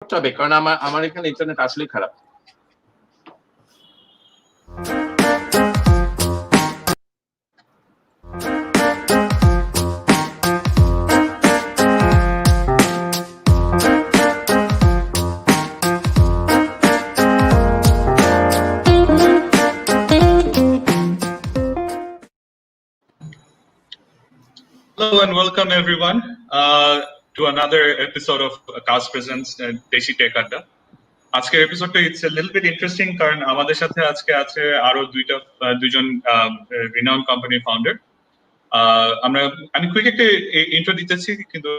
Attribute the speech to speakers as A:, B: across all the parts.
A: করতে হবে, কারণ আমার এখানে ইন্টারনেট আসলেই খারাপ।
B: Hello and welcome everyone to another episode of Cast Presents Deshi Tech Adda. আজকের এপিসোডটা it's a little bit interesting কারণ আমাদের সাথে আজকে আছে আরো দুইজন রিনাউন্ড কোম্পানির ফাউন্ডার। আমি কুইক একটা ইন্ট্রো দিতেছি, কিন্তু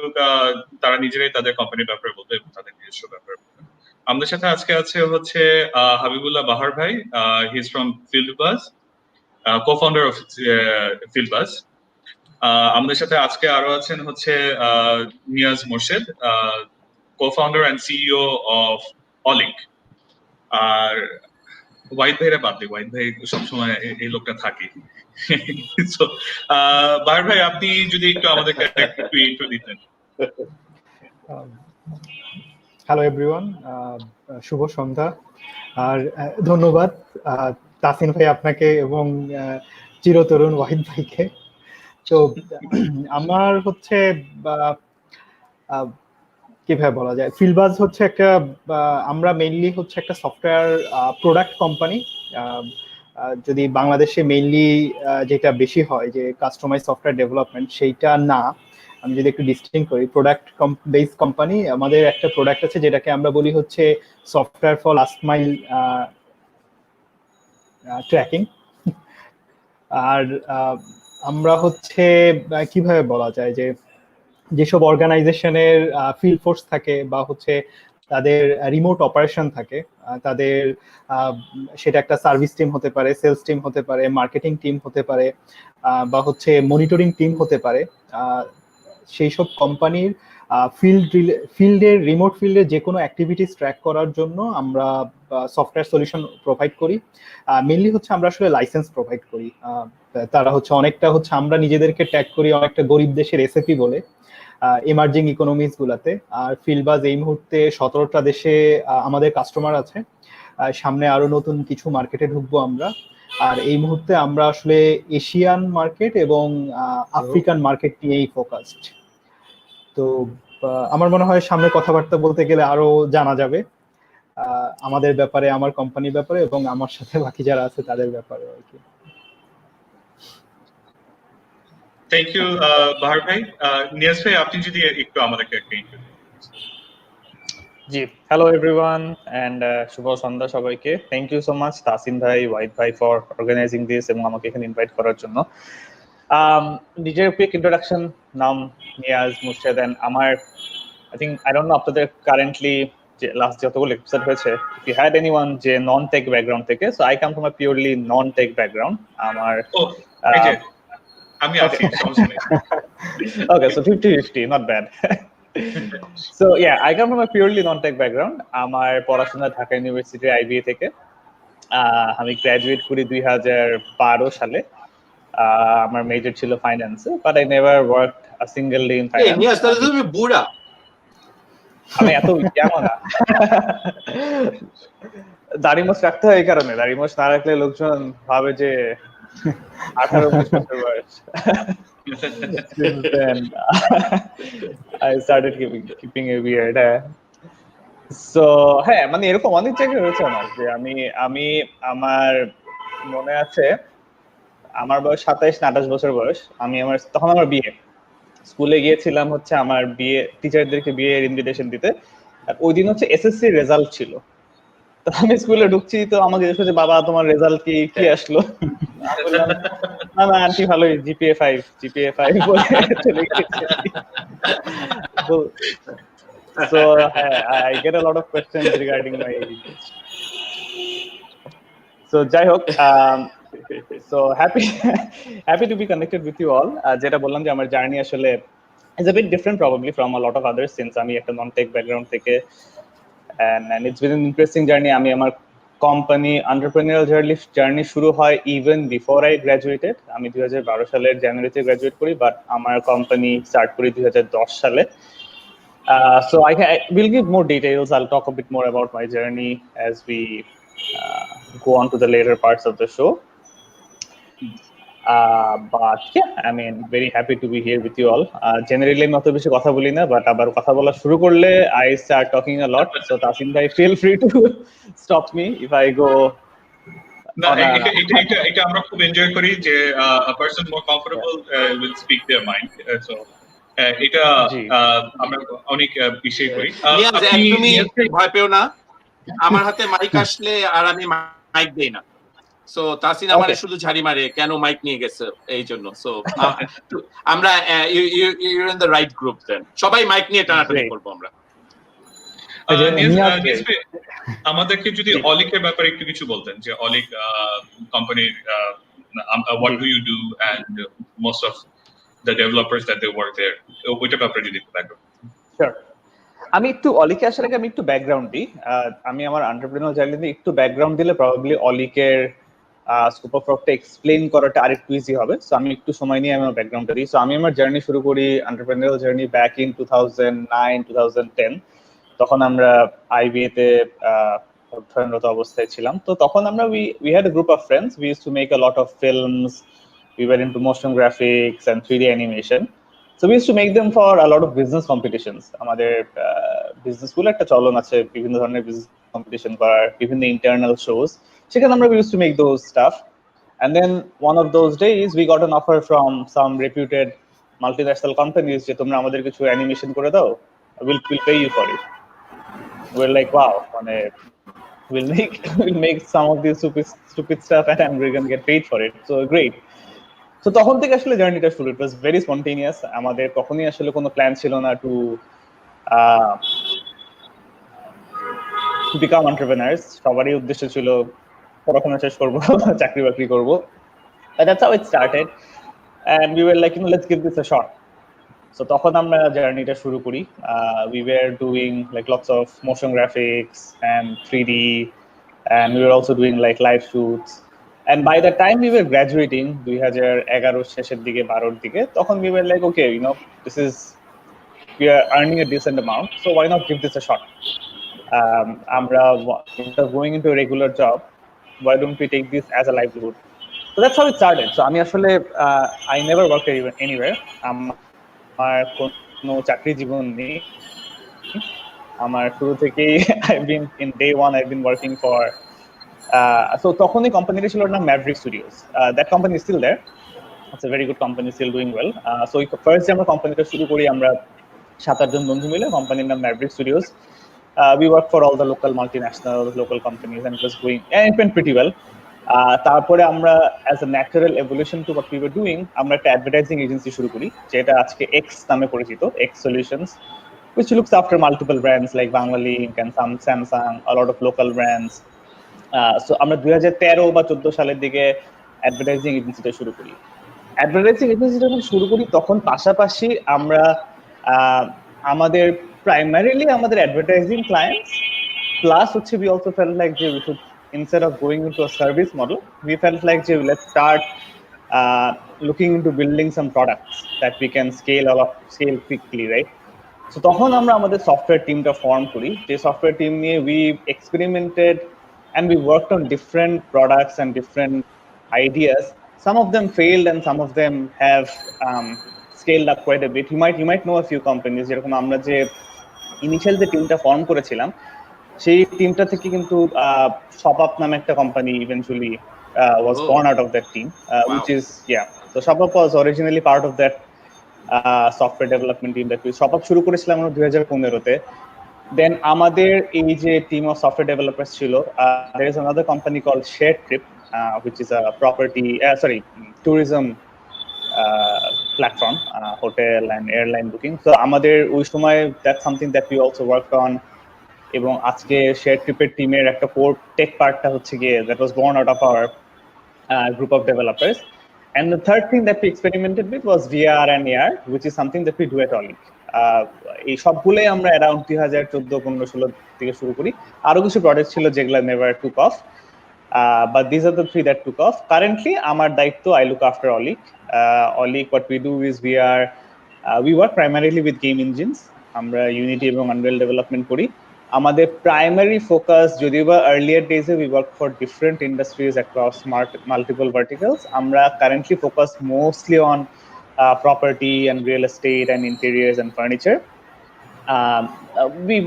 B: তারা নিজেরাই তাদের কোম্পানির ব্যাপারে বলবে এবং তাদের নিজস্ব ব্যাপারে বলবে। আমাদের সাথে আজকে আছে হচ্ছে হাবিবুল্লাহ বাহার ভাই, he is from Fieldbuzz, co-founder of Fieldbuzz. আমাদের সাথে আজকে আরো আছেন হচ্ছে Niaz Morshed, co-founder and CEO of Olik. আর ওয়াহিদ ভাইরা বাদ দিই, ওয়াহিদ ভাই সবসময় এই লোকটা থাকি। বাহার ভাই, আপনি যদি একটু আমাদেরকে একটু ইন্ট্রো দিতেন।
C: হ্যালো এভরিওয়ান, শুভ সন্ধ্যা। আর ধন্যবাদ তাসিন ভাই আপনাকে এবং চিরতরুণ ওয়াহিদ ভাইকে। তো আমার হচ্ছে কিভাবে বলা যায়, ফিল্ডবাজ হচ্ছে একটা, আমরা মেইনলি হচ্ছে একটা সফটওয়্যার প্রোডাক্ট কোম্পানি। যদি বাংলাদেশে মেইনলি যেটা বেশি হয় যে কাস্টমাইজ সফটওয়্যার ডেভেলপমেন্ট, সেইটা না। আমি যদি একটু ডিস্টিংক্ট করি, প্রোডাক্ট বেস কোম্পানি। আমাদের একটা প্রোডাক্ট আছে যেটাকে আমরা বলি হচ্ছে software for last mile tracking. আর আমরা হচ্ছে কিভাবে বলা যায় যে যেসব অর্গানাইজেশনের ফিল্ড ফোর্স থাকে বা হচ্ছে তাদের রিমোট অপারেশন থাকে, তাদের সেটা একটা সার্ভিস টিম হতে পারে, সেলস টিম হতে পারে, মার্কেটিং টিম হতে পারে, বা হচ্ছে মনিটরিং টিম হতে পারে, সেই সব কোম্পানির ফিল্ডের রিমোট ফিল্ডে যে কোনো অ্যাক্টিভিটিস ট্র্যাক করার জন্য আমরা সফটওয়্যার সলিউশন প্রোভাইড করি। মেনলি হচ্ছে আমরা আসলে লাইসেন্স প্রোভাইড করি। তারা হচ্ছে অনেকটা হচ্ছে আমরা নিজেদেরকে ট্যাগ করি অনেকটা গরিব দেশের এসএপি বলে এমার্জিং ইকোনমিজ গুলাতে। আর ফিল্ডবাজ এই মুহূর্তে 17টা দেশে আমাদের কাস্টমার আছে। সামনে আরো নতুন কিছু মার্কেটে ঢুকবো আমরা। আর এই মুহূর্তে আমরা আসলে এশিয়ান মার্কেট এবং আফ্রিকান মার্কেট নিয়েই ফোকাসড। তো আমার মনে হয় সামনে কথাবার্তা বলতে গেলে আরো জানা যাবে আমাদের ব্যাপারে, আমার কোম্পানির ব্যাপারে এবং আমার সাথে বাকি যারা আছে তাদের ব্যাপারে আর কি।
B: থ্যাংক ইউ বাহার ভাই। নিয়াজ ভাই, আপনি যদি একটু আমাদেরকে একটা ইন্ট্রো দিন।
D: জি, হ্যালো এভরিওয়ান এন্ড শুভ সন্ধ্যা সবাইকে। Thank you so much Tasin ভাই, ওয়াহিদ ভাই ফর অর্গানাইজিং দিস এবং আমাকে এখানে ইনভাইট করার জন্য। নিজের কুইক ইন্ট্রোডাকশন, নাম নিয়াজ মুর্শেদ, এন্ড আমার I don't know আপনাদের কারেন্টলি যে লাস্ট যতগুলো এপিসোড হয়েছে, if you had anyone যে নন টেক ব্যাকগ্রাউন্ড থেকে, so I come from a purely non tech background. আমার
B: আমি আছি, সমস্যা নেই।
D: Okay, so 50-50, not bad. So yeah, I come from a purely non-tech background. আমার পড়াশোনা ঢাকা ইউনিভার্সিটি আইবিএ থেকে। আমি গ্রাজুয়েট করি 2012 সালে। আমার মেজর ছিল ফাইন্যান্সে, but I never worked a single day in finance.
A: Niaz, তাহলে তুমি বুড়া।
D: আমি এত কেমন না, দাড়ি মোছ রাখতে হয় এই কারণে। দাড়ি মোছ না রাখলে লোকজন ভাবে যে 18-19 বছর বয়স। Since then, I started keeping a beard. So হ্যাঁ, মানে এরকম অনেক জায়গায় হয়েছে আমার যে আমি আমার মনে আছে আমার বয়স 27-28 বছর বয়স। তখন আমার বিয়ে, স্কুলে গিয়েছিলাম হচ্ছে আমার বিয়ে টিচারদেরকে বিয়ের ইনভিটেশন দিতে। ওই দিন হচ্ছে এসএসসি রেজাল্ট ছিল। তো আমি স্কুলে ঢুকছি, তো আমাকে জিজ্ঞেস করছে, বাবা তোমার রেজাল্ট কি আসলো? না আন্টি ভালোই, জিপিএ 5 বলে চলে গেছে। So I get a lot of questions regarding my age. So যাই হোক, so happy to be connected with you all. যেটা বললাম যে আমার জার্নি আসলে is a bit different probably from a lot of others since আমি একটা non tech background থেকে, and it's been an interesting journey. আমি আমার কোম্পানি এন্টারপ্রেনিউরিয়াল জার্নি শুরু হয় even before I graduated. আমি 2012 সালের জানুয়ারিতে গ্রাজুয়েট করি, বাট আমার কোম্পানি স্টার্ট করি 2010 সালে। So we'll give more details. I'll talk a bit more about my journey as we go on to the later parts of the show. But yeah, I mean, very happy to be here with you all. Generally, আমি অত বেশি কথা বলি না, but আবার কথা বলা শুরু করলে I start talking a lot. So Tasin bhai, feel free to stop me if I go.
B: না, এটা আমরা খুব এনজয় করি যে a person more comfortable will speak their mind. So এটা আমরা অনেক বিষয় করি।
A: তুমি ভয় পেও না, আমার হাতে মাইক আসলে আর আমি মাইক দেই না। সো তাসিন আমারে শুধু ঝাড়ি মারে কেন মাইক নিয়ে গেছে এই জন্য। সো আমরা you're in the right group then, সবাই মাইক নিয়ে টানাটানি করব আমরা।
B: আমাদেরকে যদি অলিকের ব্যাপারে একটু কিছু বলতেন যে অলিক কোম্পানির what do you do and most of the developers that they work there, ওইটা ব্যাপারে যদি একটু ব্যাকগ্রাউন্ড।
D: Sure. আমি একটু অলিকে আসার আগে আমি একটু ব্যাকগ্রাউন্ড দিই। আমি আমার এন্টারপ্রেনিউর জার্নিতে একটু ব্যাকগ্রাউন্ড দিলে প্রবাবলি অলিকের স্কোপ অফ ওয়ার্কটা এক্সপ্লেইন করাটা আরেকটু ইজি হবে। সো আমি একটু সময় নিয়ে আমার ব্যাকগ্রাউন্ডটা দিই। সো আমি আমার জার্নি শুরু করি এন্টারপ্রেনিউর জার্নি ব্যাক ইন 2009 2010। তখন আমরা আইবিএ তে অধ্যয়নরত অবস্থায় ছিলাম। তো তখন আমরা we had a group of friends. We used to make a lot of films. We were into motion graphics and 3D animation. So we used to make them for a lot of business competitions. আমাদের business গুলো একটা চলন আছে বিভিন্ন ধরনের business competition করার, বিভিন্ন internal shows, সেখানে আমরা we used to make those stuff. And then one of those days we got an offer from some reputed multinational companies যে তোমরা আমাদের কিছু অ্যানিমেশন করে দাও, we'll pay you for it. We're like, wow, we'll make some of these stupid stuff and we're gonna get paid for it. So great. So তখন থেকে আসলে জার্নিটা শুরু। ইট ওয়াজ ভেরি স্পন্টেনিয়াস। আমাদের কখনোই আসলে কোনো প্ল্যান ছিল না টু বিকাম এন্টারপ্রেনার্স। সবারই উদ্দেশ্য ছিল পড়াশোনা শেষ করবো, চাকরি বাকরি করবো। That's how it started. And we were like, let's give this a shot. So তখন আমরা জার্নিটা শুরু করি। We were doing like lots of motion graphics and 3D, and we were also doing like live shoots. And by the time we were graduating 2011 শেষের দিকে 12 দিকে, তখন we were like, okay, we are earning a decent amount, so why not give this a shot? আমরা instead of going into a regular job, why don't we take this as a livelihood? So that's how it started. So আমি আসলে I never worked anywhere. আমার কোনো চাকরি জীবন নেই। আমার শুরু থেকেই I've been in day one, I've been working for so তখনই কোম্পানিটা ছিল না Maverick Studios. That company is still there. It's a very good company, still doing well. So first আমরা কোম্পানিটা শুরু করি আমরা 7-8 জন বন্ধু মিলে, কোম্পানির নাম Maverick Studios. We work for all the local multinational local companies and it was going and it went pretty well. তারপরে আমরা as a natural evolution to what we were doing, আমরা একটা অ্যাডভার্টাইজিং এজেন্সি শুরু করি যেটা আজকে X নামে পরিচিত, X Solutions, which looks after multiple brands like Bangalink and some Samsung, a lot of local brands. So আমরা 2013 বা 14 সালের দিকে অ্যাডভার্টাইজিং এজেন্সিটা শুরু করি। অ্যাডভার্টাইজিং এজেন্সিটা যখন শুরু করি তখন পাশাপাশি আমরা আমাদের primarily আমাদের অ্যাডভার্টাইজিং ক্লায়েন্টস প্লাস হচ্ছে we also felt like যে we should, instead of going into a service model, we felt like যে let's start looking into building some products that we can scale quickly, right? So তখন আমরা আমাদের software টিমটা form করি। যে software team নিয়ে we experimented and we worked on different products and different ideas. Some of them failed and some of them have scaled up quite a bit. You might know a few companies, যেরকম আমরা যে initial যে টিমটা form করেছিলাম সেই টিমটা থেকে কিন্তু শপআপ নামে একটা company eventually was born out of that team, which is so ShopUp was originally part of that software development team that we ShopUp শুরু করেছিলাম আমরা 2015 তে। Then আমাদের এই যে team of software developers ছিল, there is another company called Shared Trip, which is a tourism platform, hotel and airline booking. So আমাদের ওই সময় that's something that we also worked on. এবং আজকে শেয়ার ট্রিপের টিমের একটা কোর টেক পার্টটা হচ্ছে গিয়ে that was born out of our group of developers. And the third thing that we experimented with was VR and AR, which is something that we do at Olic. এই সবগুলোই আমরা around 2014-15-16 থেকে শুরু করি। আরো কিছু প্রজেক্ট ছিল যেগুলো never took off, but these are the three that took off. Currently আমার দায়িত্ব, I look after Olic. Olic, what we do is we work primarily with game engines. আমরা ইউনিটি এবং আনরিয়েল ডেভেলপমেন্ট করি। আমাদের primary focus, যদিও বা earlier days we work for different industries across multiple verticals, আমরা currently focus mostly on property and real estate and interiors and furniture.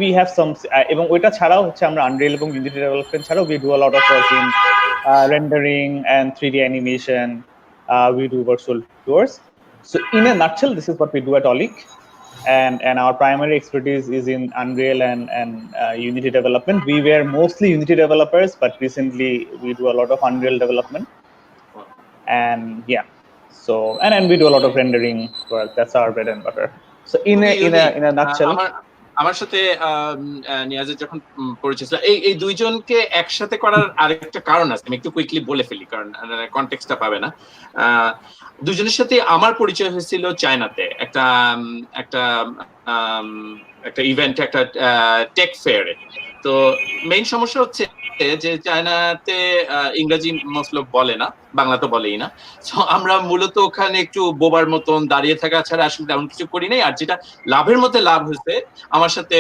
D: We have some, এবং ওইটা ছাড়াও হচ্ছে আমরা আনরিয়েল এবং ইউনিটি ডেভেলপমেন্ট ছাড়াও we do a lot of work in rendering and 3D animation. We do virtual tours. So in a nutshell, this is what we do at Olic, and our primary expertise is in Unreal and Unity development. We were mostly Unity developers, but recently we do a lot of Unreal development. And yeah, so and we do a lot of rendering work. That's our bread and butter. So in a nutshell,
A: আমার সাথে নিয়াজের যখন পরিচয় ছিল, এই দুইজনকে একসাথে করার আরেকটা কারণ আছে, আমি একটু কুইকলি বলে ফেলি কারণ কনটেক্সটটা পাবে না। দুজনের সাথে আমার পরিচয় হয়েছিল চায়নাতে, একটা ইভেন্টে, একটা টেক ফেয়ারে। তো মেইন সমস্যা হচ্ছে যে চায়নাতে ইংরেজি মোস্ট লোক বলে না, বাংলা তো বলেই না। তো আমরা মূলত ওখানে একটু বোবার মতন দাঁড়িয়ে থাকা ছাড়া আসলে তেমন কিছু করি নাই। আর যেটা লাভের মধ্যে লাভ হয়েছে, আমার সাথে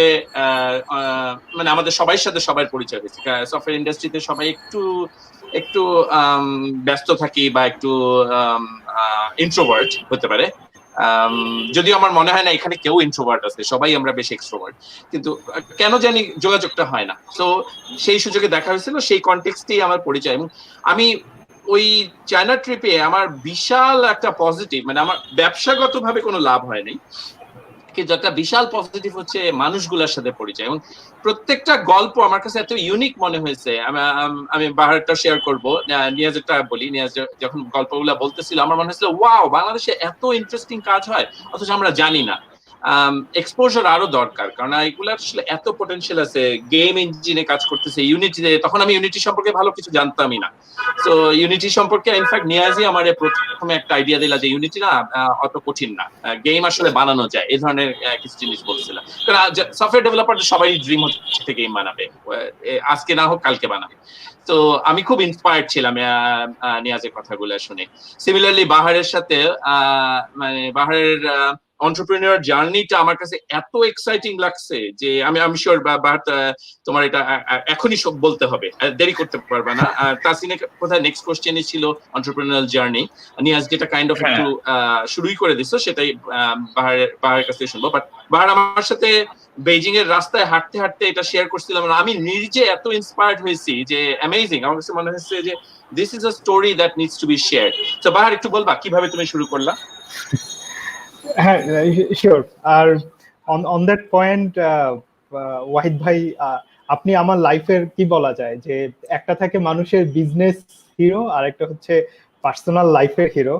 A: মানে আমাদের সবার সাথে সবার পরিচয় হয়েছে। সফটওয়্যার ইন্ডাস্ট্রিতে সবাই একটু ব্যস্ত থাকি বা একটু ইন্ট্রোভার্ট হতে পারে, যদিও আমার মনে হয় না এখানে কেউ ইন্ট্রোভার্ট আছে, সবাই আমরা বেশ এক্সট্রোভার্ট, কিন্তু কেন জানি যোগাযোগটা হয় না। তো সেই সুযোগে দেখা হয়েছিল, সেই কনটেক্সটেই আমার পরিচয়। এবং আমি ওই চায়না ট্রিপে আমার বিশাল একটা পজিটিভ, মানে আমার ব্যবসাগতভাবে কোনো লাভ হয়নি, কিন্তু একটা বিশাল পজিটিভ হচ্ছে মানুষগুলোর সাথে পরিচয়। এবং প্রত্যেকটা গল্প আমার কাছে এত ইউনিক মনে হয়েছে। আমি বাহারটা শেয়ার করবো, নিয়াজেরটা বলি। নিয়াজ যখন গল্পগুলা বলতেছিল, আমার মনে হয়েছিল ওয়াও, বাংলাদেশে এত ইন্টারেস্টিং কাজ হয় অথচ আমরা জানি না। এক্সপোজার আরো দরকার, কারণ এগুলা আসলে এত পটেনশিয়াল আছে। গেম ইঞ্জিনে কাজ করতেছে, ইউনিটিতে, তখন আমি ইউনিটি সম্পর্কে ভালো কিছু জানতামই না। তো ইউনিটি সম্পর্কে ইনফ্যাক্ট নিয়াজি আমার প্রথমে একটা আইডিয়া দিলা যে ইউনিটি না অত কঠিন না, গেম আসলে বানানো যায়, এই ধরনের কিছু জিনিস বলছিলাম। কারণ সফটওয়্যার ডেভেলপারদের সবারই ড্রিম হচ্ছে গেম বানাবে, আজকে না হোক কালকে বানাবে। তো আমি খুব ইন্সপায়ার্ড ছিলাম নিয়াজের কথাগুলো শুনে। সিমিলারলি বাহারের সাথে মানে বাহারের এন্টারপ্রেনিউর জার্নিটা আমার কাছে এত এক্সাইটিং লাগছে যে আমি শিওর বাট তোমার এটা এখনই সব বলতে হবে, দেরি করতে পারবে না। তাসিনের কোথায় নেক্সট কোশ্চেনই ছিল এন্টারপ্রেনিউর জার্নি, নিয়াজ যেটা কাইন্ড অফ একটু শুরুই করে দিছো, সেটাই বাহারের কাছে শুনবো। বাট বাহার আমার সাথে বেজিং এর রাস্তায় হাঁটতে হাঁটতে এটা শেয়ার করছিলাম, আমি নিজে এত ইন্সপায়ার্ড হয়েছি যে অ্যামেজিং। আমার কাছে মনে হচ্ছে যে this is a story that needs to be shared. তো বাহার একটু বলবা কিভাবে তুমি শুরু করলা?
C: হ্যাঁ, শিওর। আর অন দ্যাট পয়েন্ট ওয়াহিদ ভাই, আপনি আমার লাইফের কি বলা যায় যে একটা থাকে মানুষের বিজনেস হিরো আর একটা হচ্ছে পার্সোনাল লাইফের হিরো।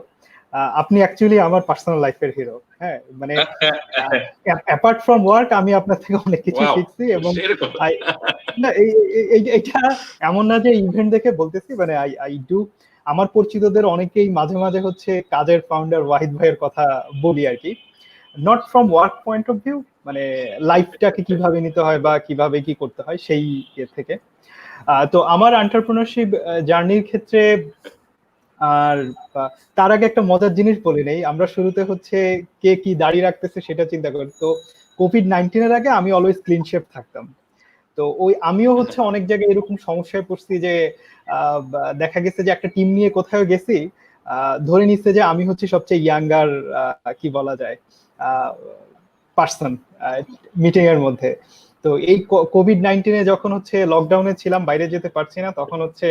C: আপনি অ্যাকচুয়ালি আমার পার্সোনাল লাইফের হিরো। হ্যাঁ, মানে অ্যাপার্ট ফ্রম ওয়ার্ক আমি আপনার থেকে অনেক কিছু শিখছি। এবং না, এইটা এমন না যে ইভেন্ট দেখে বলতেছি, মানে আই ডু, আমার পরিচিতদের অনেকেই মাঝে মাঝে হচ্ছে কাজের ফাউন্ডার ওয়াহিদ ভাইয়ের কথা বলি আর কি, not from work point of view, মানে লাইফটাকে কিভাবে নিতে হয় বা কিভাবে কি করতে হয় সেই থেকে। তো আমার এন্টারপ্রেনারশিপ জার্নির ক্ষেত্রে, আর তার আগে একটা মজার জিনিস বলি নেই, আমরা শুরুতে হচ্ছে কে কি দাড়ি রাখতেছে সেটা চিন্তা করি। তো কোভিড-19 এর আগে আমি অলওয়েজ ক্লিন শেভ থাকতাম। তো আমিও হচ্ছে অনেক জায়গায় এরকম সমস্যায় পড়ছি যে দেখা গেছে যে একটা টিম নিয়ে কোথাও গেছি, ধরে নিচ্ছে যে আমি হচ্ছে সবচেয়ে ইয়াঙ্গার কি বলা যায় পার্সন মিটিং এর মধ্যে। তো এই কোভিড-19 যখন হচ্ছে লকডাউনে ছিলাম, বাইরে যেতে পারছি না, তখন হচ্ছে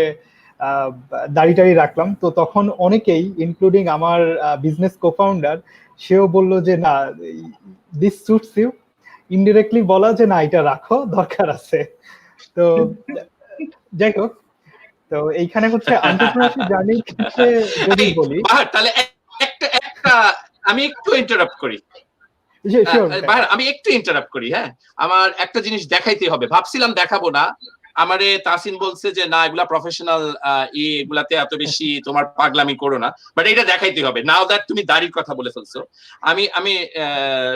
C: দাড়ি রাখলাম। তো তখন অনেকেই, ইনক্লুডিং আমার বিজনেস কোফাউন্ডার, সেও বলল যে না, দিস সুটস ইউ, ইনডিরেক্টলি বলা যে না এটা রাখো, দরকার আছে। তো যাই হোক, তো এইখানে হচ্ছে এন্টারপ্রেনারশিপ জার্নির ক্ষেত্রে যদি বলি,
A: তাহলে একটা আমি একটু ইন্টারাপ্ট করি। আমি একটু ইন্টারাপ্ট করি। হ্যাঁ, আমার একটা জিনিস দেখাইতে হবে, ভাবছিলাম দেখাবো না, আমারে তাসিন বলছে যে না এগুলা প্রফেশনাল, এগুলাতে এত বেশি তোমার পাগলামি করো না, বাট এটা দেখাইতে হবে। নাও দ্যাট তুমি দাড়ির কথা বলে ফেলছো, আমি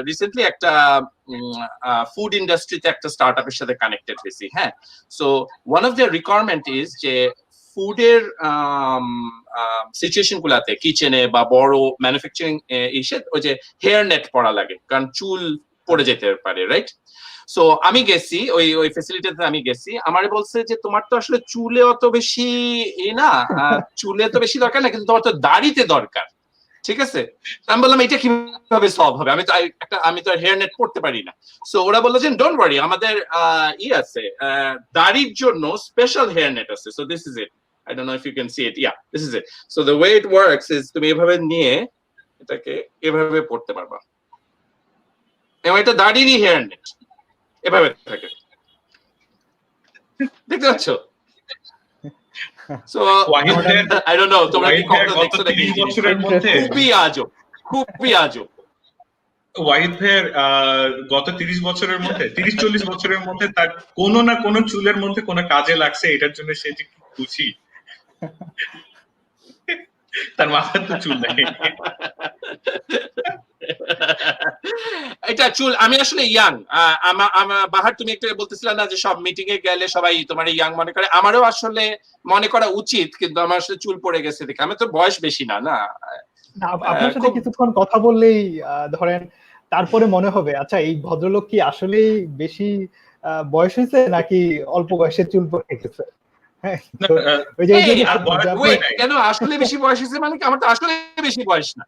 A: রিসেন্টলি একটা ফুড ইন্ডাস্ট্রিতে একটা স্টার্টআপের সাথে কানেক্টেড হয়েছি। হ্যাঁ, so one of the requirement is যে ফুডের সিচুয়েশন গুলাতে, কিচেনে বা বড় ম্যানুফ্যাকচারিং ওই যে হেয়ার নেট পড়া লাগে, কারণ চুল পড়ে যেতে পারে, রাইট? সো আমি গেছি ওই ফ্যাসিলিটিতে, আমি গেছি, আমারে বলছে যে তোমার তো আসলে চুলে অত বেশি না, চুলে তো বেশি দরকার না, কিন্তু তোমার তো দাড়িতে দরকার, ঠিক আছে? আমি বললাম এটা কিভাবে সলভ হবে, আমি তো হেয়ার নেট পড়তে পারি না। সো ওরা বললো যে ডোন্ট ওয়ারি, আমাদের আছে দাড়ির জন্য স্পেশাল হেয়ার নেট আছে। So this is it, I don't know if you can see it. Yeah, this is it. So the way it works is তুমি এভাবে নিয়ে এটাকে এভাবে পড়তে পারবা, এবং এটা দাড়িরই হেয়ার নেট, এভাবে থাকে, দেখতে পাচ্ছ? So I don't know তোমরা কি কখনো দেখছো নাকি এই জিনিসটা? খুবই আজব, খুবই আজব।
B: ওয়াহিদ ভাইয়ের গত 30 বছরের মধ্যে, 30-40 বছরের মধ্যে তার কোনো না কোনো চুলের মধ্যে কোনো কাজে লাগছে, এটার জন্য সে যে খুশি। তার মাথায় তো চুল নেই।
A: এটা চুল, আমি আসলে ইয়াং। বাহার তুমি একটা বলতেছিলে না যে সব মিটিং এ গেলে সবাই তোমার ইয়াং মনে করে, আমারও আসলে মনে করা উচিত, কিন্তু আমার আসলে চুল পড়ে গেছে দেখে। আমি তো বয়স বেশি না।
C: আপনার সাথে কিছুক্ষণ কথা বললেই ধরেন তারপরে মনে হবে আচ্ছা এই ভদ্রলোক কি আসলেই বেশি বয়স হয়েছে নাকি অল্প বয়সে চুল পড়ে গেছে।
A: কেন আসলে বেশি বয়স হয়েছে মানে কি? আমার তো আসলে বেশি বয়স না।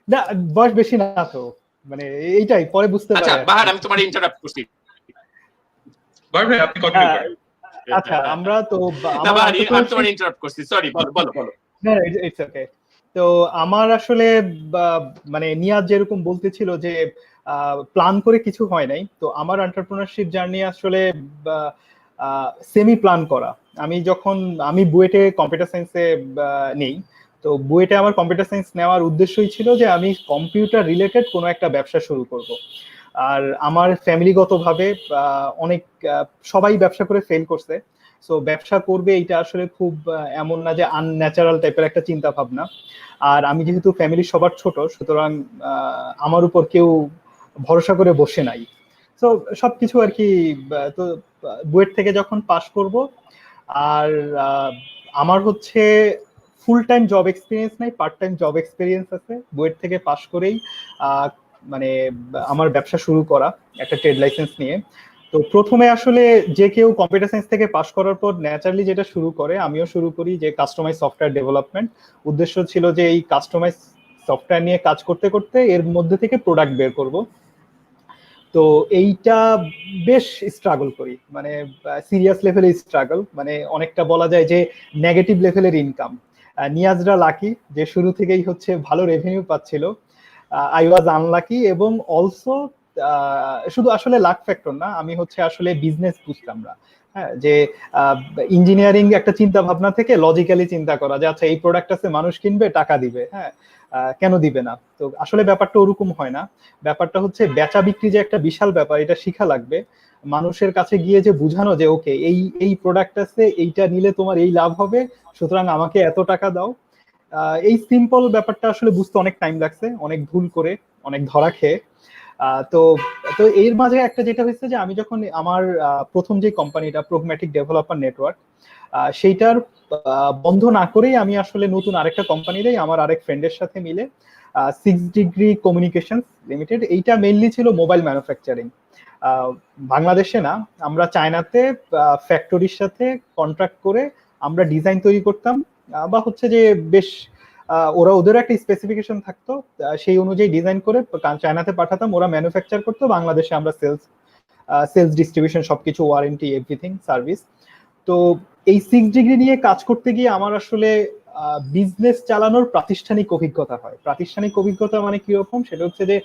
C: না, বয়স বেশি না তো, মানে এইটাই পরে বুঝতে পারি।
A: আচ্ছা বাহার, আমি তোমার ইন্টারাপ্ট করছি।
B: বাহার ভাই আপনি কন্টিনিউ করেন।
C: আচ্ছা আমরা তো
A: আমি তোমার ইন্টারাপ্ট করছি, সরি, বলো।
C: না, ইটস ওকে। তো আমার আসলে মানে নিয়াজ যেরকম বলতেছিল যে প্ল্যান করে কিছু হয় নাই, তো আমার এন্টারপ্রেনারশিপ জার্নি আসলে সেমি প্ল্যান করা। আমি বুয়েটে কম্পিউটার সায়েন্সে নেই, তো বুয়েটে আমার কম্পিউটার সায়েন্স নেওয়ার উদ্দেশ্যই ছিল যে আমি কম্পিউটার রিলেটেড কোনো একটা ব্যবসা শুরু করব। আর আমার ফ্যামিলিগতভাবে অনেক সবাই ব্যবসা করে ফেল করছে, সো ব্যবসা করবে এটা আসলে খুব এমন না যে আনন্যাচারাল টাইপের একটা চিন্তা ভাবনা। আর আমি যেহেতু ফ্যামিলির সবার ছোট, সুতরাং আমার উপর কেউ ভরসা করে বসে নাই। তো সবকিছু আর কি। তো বুয়েট থেকে যখন পাশ করব, আর আমার হচ্ছে ফুল টাইম জব এক্সপিরিয়েন্স নাই, পার্ট টাইম জব এক্সপিরিয়েন্স আছে। বুয়েট থেকে পাশ করেই মানে আমার ব্যবসা শুরু করা একটা ট্রেড লাইসেন্স নিয়ে। তো প্রথমে আসলে যে কেউ কম্পিউটার সায়েন্স থেকে পাশ করার পর ন্যাচারালি যেটা শুরু করে, আমিও শুরু করি, যে কাস্টমাইজ সফটওয়্যার ডেভেলপমেন্ট। উদ্দেশ্য ছিল যে এই কাস্টমাইজ সফটওয়্যার নিয়ে কাজ করতে করতে এর মধ্যে থেকে প্রোডাক্ট বের করব। তো এইটা বেশ স্ট্রাগল করি, মানে সিরিয়াস লেভেলের স্ট্রাগল, মানে অনেকটা বলা যায় যে নেগেটিভ লেভেলের ইনকাম। নিয়াজরা লাকি যে শুরু থেকেই হচ্ছে ভালো রেভিনিউ পাচ্ছিল, আই ওয়াজ আনলাকি। এবং অলসো শুধু আসলে লাক ফ্যাক্টর না, আমি হচ্ছে আসলে বিজনেস বুঝতাম না। হ্যাঁ, যে ইঞ্জিনিয়ারিং একটা চিন্তা ভাবনা থেকে লজিক্যালি চিন্তা করা যে আচ্ছা এই প্রোডাক্ট আছে, মানুষ কিনবে, টাকা দিবে, হ্যাঁ কেন দিবে না। তো আসলে ব্যাপারটা ওরকম হয় না। ব্যাপারটা হচ্ছে বেচা বিক্রি যে একটা বিশাল ব্যাপার, এটা শিখা লাগবে। মানুষের কাছে গিয়ে যে বুঝানো যে ওকে এই প্রোডাক্ট আছে, এইটা নিলে তোমার এই লাভ হবে, সুতরাং আমাকে এত টাকা দাও। এই সিম্পল ব্যাপারটা আসলে বুঝতে অনেক টাইম লাগছে, অনেক ভুল করে, অনেক ধরা খেয়ে। তো তো এর মাঝে একটা যেটা হয়েছে যে আমি যখন আমার প্রথম যে কোম্পানিটা প্রগম্যাটিক ডেভেলপার নেটওয়ার্ক, সেইটার বন্ধ না করেই আমি আসলে নতুন আরেকটা কোম্পানিতেই আমার আরেক ফ্রেন্ডের সাথে মিলে 6 ডিগ্রি কমিউনিকেশন লিমিটেড, এইটা মেইনলি ছিল মোবাইল ম্যানুফ্যাকচারিং। বাংলাদেশে না, আমরা চায়নাতে ফ্যাক্টরির সাথে কন্ট্রাক্ট করে আমরা ডিজাইন তৈরি করতাম, বা হচ্ছে যে বেশ ওদের একটা স্পেসিফিকেশন থাকতো, সেই অনুযায়ী ডিজাইন করে চায়নাতে পাঠাতাম, ওরা ম্যানুফ্যাকচার করতো, বাংলাদেশে আমরা সেলস ডিস্ট্রিবিউশন সবকিছু, ওয়ারেন্টি, এভরিথিং, সার্ভিস। তো এই 6 ডিগ্রি নিয়ে কাজ করতে গিয়ে আমার আসলে বিজনেস চালানোর প্রাতিষ্ঠানিক অভিজ্ঞতা হয়। প্রাতিষ্ঠানিক অভিজ্ঞতা মানে কিরকম, সেটা হচ্ছে যে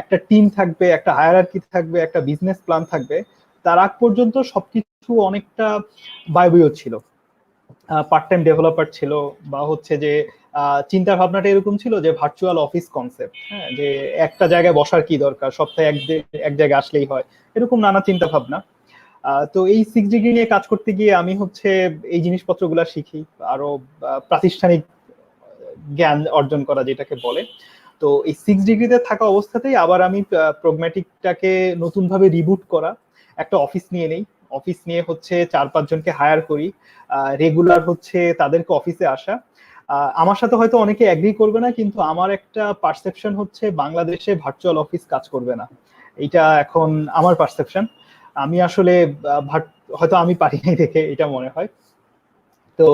C: একটা টিম থাকবে, একটা হায়ারার্কি থাকবে, একটা বিজনেস প্ল্যান থাকবে। তার আগ পর্যন্ত সবকিছু অনেকটা বায়বীয় ছিল, পার্ট টাইম ডেভেলপার ছিল, বা হচ্ছে যে চিন্তা ভাবনাটা এরকম ছিল যে ভার্চুয়াল অফিস কনসেপ্ট, হ্যাঁ, যে একটা জায়গায় বসার কি দরকার, সপ্তাহে এক জায়গায় আসলেই হয়, এরকম নানা চিন্তা ভাবনা। তো এই 6 ডিগ্রি নিয়ে কাজ করতে গিয়ে আমি হচ্ছে এই জিনিসপত্রগুলো শিখি, আরো প্রাতিষ্ঠানিক জ্ঞান অর্জন করা যেটাকে বলে। তো এই 6 ডিগ্রিতে থাকা অবস্থাতেই আবার আমি প্রগম্যাটিকটাকে নতুন ভাবে রিবুট করা, একটা অফিস নিয়ে নেই। অফিস নিয়ে হচ্ছে 4-5 জনকে হায়ার করি, রেগুলার হচ্ছে তাদেরকে অফিসে আসা। আমার সাথে হয়তো অনেকে এগ্রি করবে না, কিন্তু আমার একটা পারসেপশন হচ্ছে বাংলাদেশে ভার্চুয়াল অফিস কাজ করবে না। এইটা এখন আমার পারসেপশন। আমি আসলে হয়তো আমি পারি নাই দেখে এটা মনে হয়। তো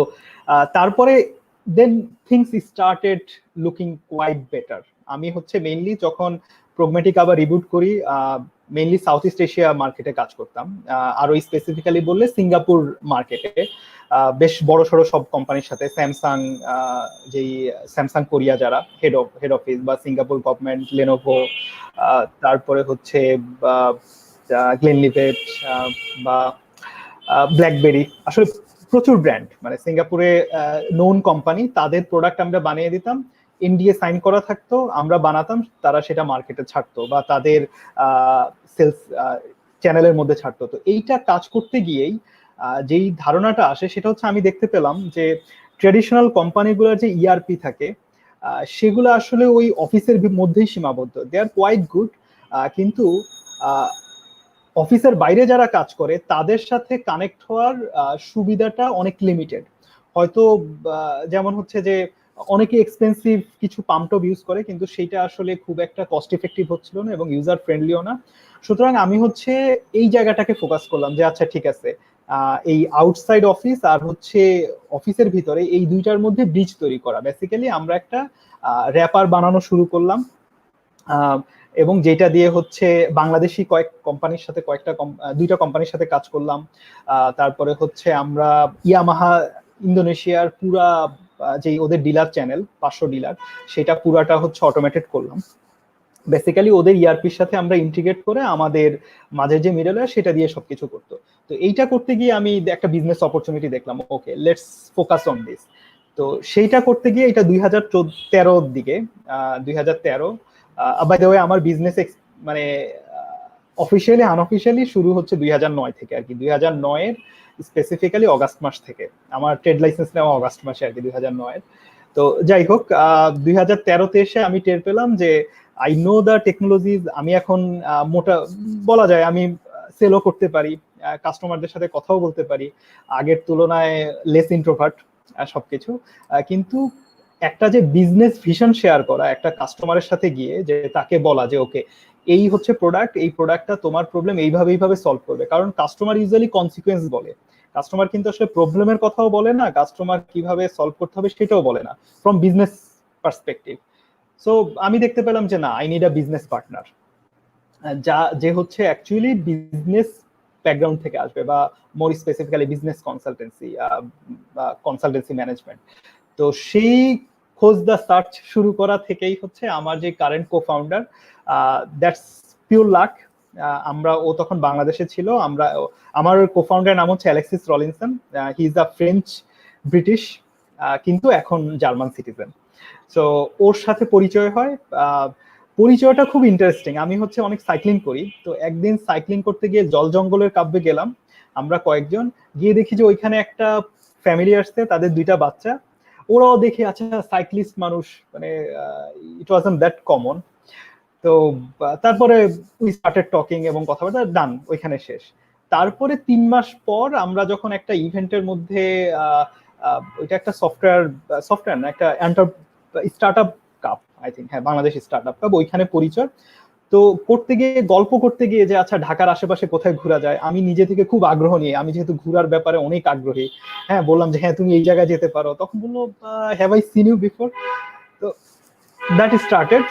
C: তারপরে then things started looking quite better. আমি হচ্ছে মেইনলি যখন প্রগমেটিক আবার রিবুট করি, মেইনলি সাউথ ইস্ট এশিয়া মার্কেটে কাজ করতাম, আরো স্পেসিফিক্যালি বললে সিঙ্গাপুর মার্কেটে বেশ বড় সড়ো সব কোম্পানির সাথে, স্যামসাং, যেই স্যামসাং কোরিয়া যারা হেড অফিস, বা সিঙ্গাপুর গভর্নমেন্ট, লেনোভো, তারপরে হচ্ছে গ্লেনলিভেট বা ব্ল্যাকবেরি, আসলে প্রচুর ব্র্যান্ড, মানে সিঙ্গাপুরে নোন কোম্পানি, তাদের প্রোডাক্ট আমরা বানিয়ে দিতাম, এনডিএ সাইন করা থাকতো, আমরা বানাতাম, তারা সেটা মার্কেটে ছাড়তো বা তাদের সেলস চ্যানেলের মধ্যে ছাড়তো। তো এইটা কাজ করতে গিয়েই যেই ধারণাটা আসে সেটা হচ্ছে, আমি দেখতে পেলাম যে ট্রেডিশনাল কোম্পানিগুলোর যে ইআরপি থাকে সেগুলো আসলে ওই অফিসের মধ্যেই সীমাবদ্ধ, দে আর কোয়াইট গুড, কিন্তু অফিসের বাইরে যারা কাজ করে তাদের সাথে কানেক্ট হওয়ার সুবিধাটা অনেক লিমিটেড। হয়তো যেমন হচ্ছে যে অনেকে এক্সপেন্সিভ কিছু পাম্পটপ ইউজ করে, কিন্তু সেইটা আসলে খুব একটা কস্ট ইফেক্টিভ হচ্ছিল না এবং ইউজার ফ্রেন্ডলিও না। সুতরাং আমি হচ্ছে এই জায়গাটাকে ফোকাস করলাম যে আচ্ছা ঠিক আছে, এই আউটসাইড অফিস আর হচ্ছে অফিসের ভিতরে এই দুইটার মধ্যে ব্রিজ তৈরি করা। বেসিক্যালি আমরা একটা র্যাপার বানানো শুরু করলাম, এবং যেটা দিয়ে হচ্ছে বাংলাদেশি কয়েক কোম্পানির সাথে দুইটা কোম্পানির সাথে কাজ করলাম। তারপরে হচ্ছে আমরা ইয়ামাহা ইন্দোনেশিয়ার পুরা যে ওদের ডিলার চ্যানেল 500 ডিলার, সেটা পুরাটা হচ্ছে অটোমেটেড করলাম। বেসিক্যালি ওদের ইআরপির সাথে আমরা ইন্টিগ্রেট করে আমাদের মাঝে যে মিডলওয়্যার সেটা দিয়ে সবকিছু করতো। তো এইটা করতে গিয়ে আমি একটা বিজনেস অপরচুনিটি দেখলাম, okay let's focus on this. তো সেইটা করতে গিয়ে এটা 2013 দিকে, 2013, বাই দ্য ওয়ে আমার বিজনেস মানে অফিসিয়ালি আনঅফিসিয়ালি শুরু হচ্ছে 2009 থেকে আর কি, 2009-এর স্পেসিফিক্যালি অগাস্ট মাস থেকে। আমার ট্রেড লাইসেন্স নেওয়া অগাস্ট মাসে আর কি 2009-এর। তো যাই হোক, 2013-তে এসে আমি টের পেলাম যে আই নো দ্য টেকনোলজিজ। আমি এখন মোটা বলা যায় আমি সেলও করতে পারি, কাস্টমারদের সাথে কথাও বলতে পারি, আগের তুলনায় লেস ইন্ট্রোভার্ট সবকিছু। কিন্তু একটা যে বিজনেস ভিশন শেয়ার করা একটা কাস্টমারের সাথে গিয়ে, যে তাকে বলা যে ওকে এই হচ্ছে প্রোডাক্ট, এই প্রোডাক্টটা তোমার প্রবলেম এইভাবে সলভ করবে। কারণ কাস্টমার ইউজুয়ালি কনসিকুয়েন্স বলে, কাস্টমার কিন্তু আসলে প্রবলেমের কথাও বলে না, কাস্টমার কিভাবে সলভ করতে হবে সেটাও বলে না ফ্রম বিজনেস পার্সপেক্টিভ। সো আমি দেখতে পেলাম যে না, I need a business partner, যে হচ্ছে অ্যাকচুয়ালি বিজনেস ব্যাকগ্রাউন্ড থেকে আসবে, বা মোর স্পেসিফিক্যালি বিজনেস কনসালটেন্সি ম্যানেজমেন্ট। তো সেই খোঁজ দা সার্চ শুরু করা থেকেই হচ্ছে আমার যে current co-founder, that's pure luck. ও তখন বাংলাদেশে ছিল। আমার কো ফাউন্ডার নাম হচ্ছে Alexis Rollinson, he is a French British, কিন্তু এখন জার্মান সিটিজেন। সো ওর সাথে পরিচয় হয়। পরিচয়টা খুব ইন্টারেস্টিং। আমি হচ্ছে অনেক সাইক্লিং করি, তো একদিন সাইক্লিং করতে গিয়ে জল জঙ্গলের কাব্যে গেলাম আমরা কয়েকজন, গিয়ে দেখি যে ওইখানে একটা ফ্যামিলি আসছে, তাদের 2টা বাচ্চা। ওরাও দেখি আচ্ছা সাইক্লিস্ট মানুষ, মানে ইট ওয়াজন্ট দ্যাট কমন। তো তারপরে উই স্টার্টেড টকিং এবং কথাবার্তা ডান, ওইখানে শেষ। তারপরে 3 মাস পর আমরা যখন একটা ইভেন্টের মধ্যে, ওইটা একটা সফটওয়্যার না, একটা স্টার্টআপ কাপ, আই থিঙ্ক, হ্যাঁ বাংলাদেশ স্টার্টআপ কাপ, ওইখানে পরিচয়। তো গল্প করতে গিয়ে যে আচ্ছা ঢাকার আশেপাশে কোথায় ঘোরা যায়, আমি নিজে থেকে খুব আগ্রহ নিয়ে, আমি যেহেতু ঘোরার ব্যাপারে অনেক আগ্রহী, হ্যাঁ বললাম যে হ্যাঁ তুমি এই জায়গায় যেতে পারো। তখন বললো have I seen you before. তো দ্যাট স্টার্টেড,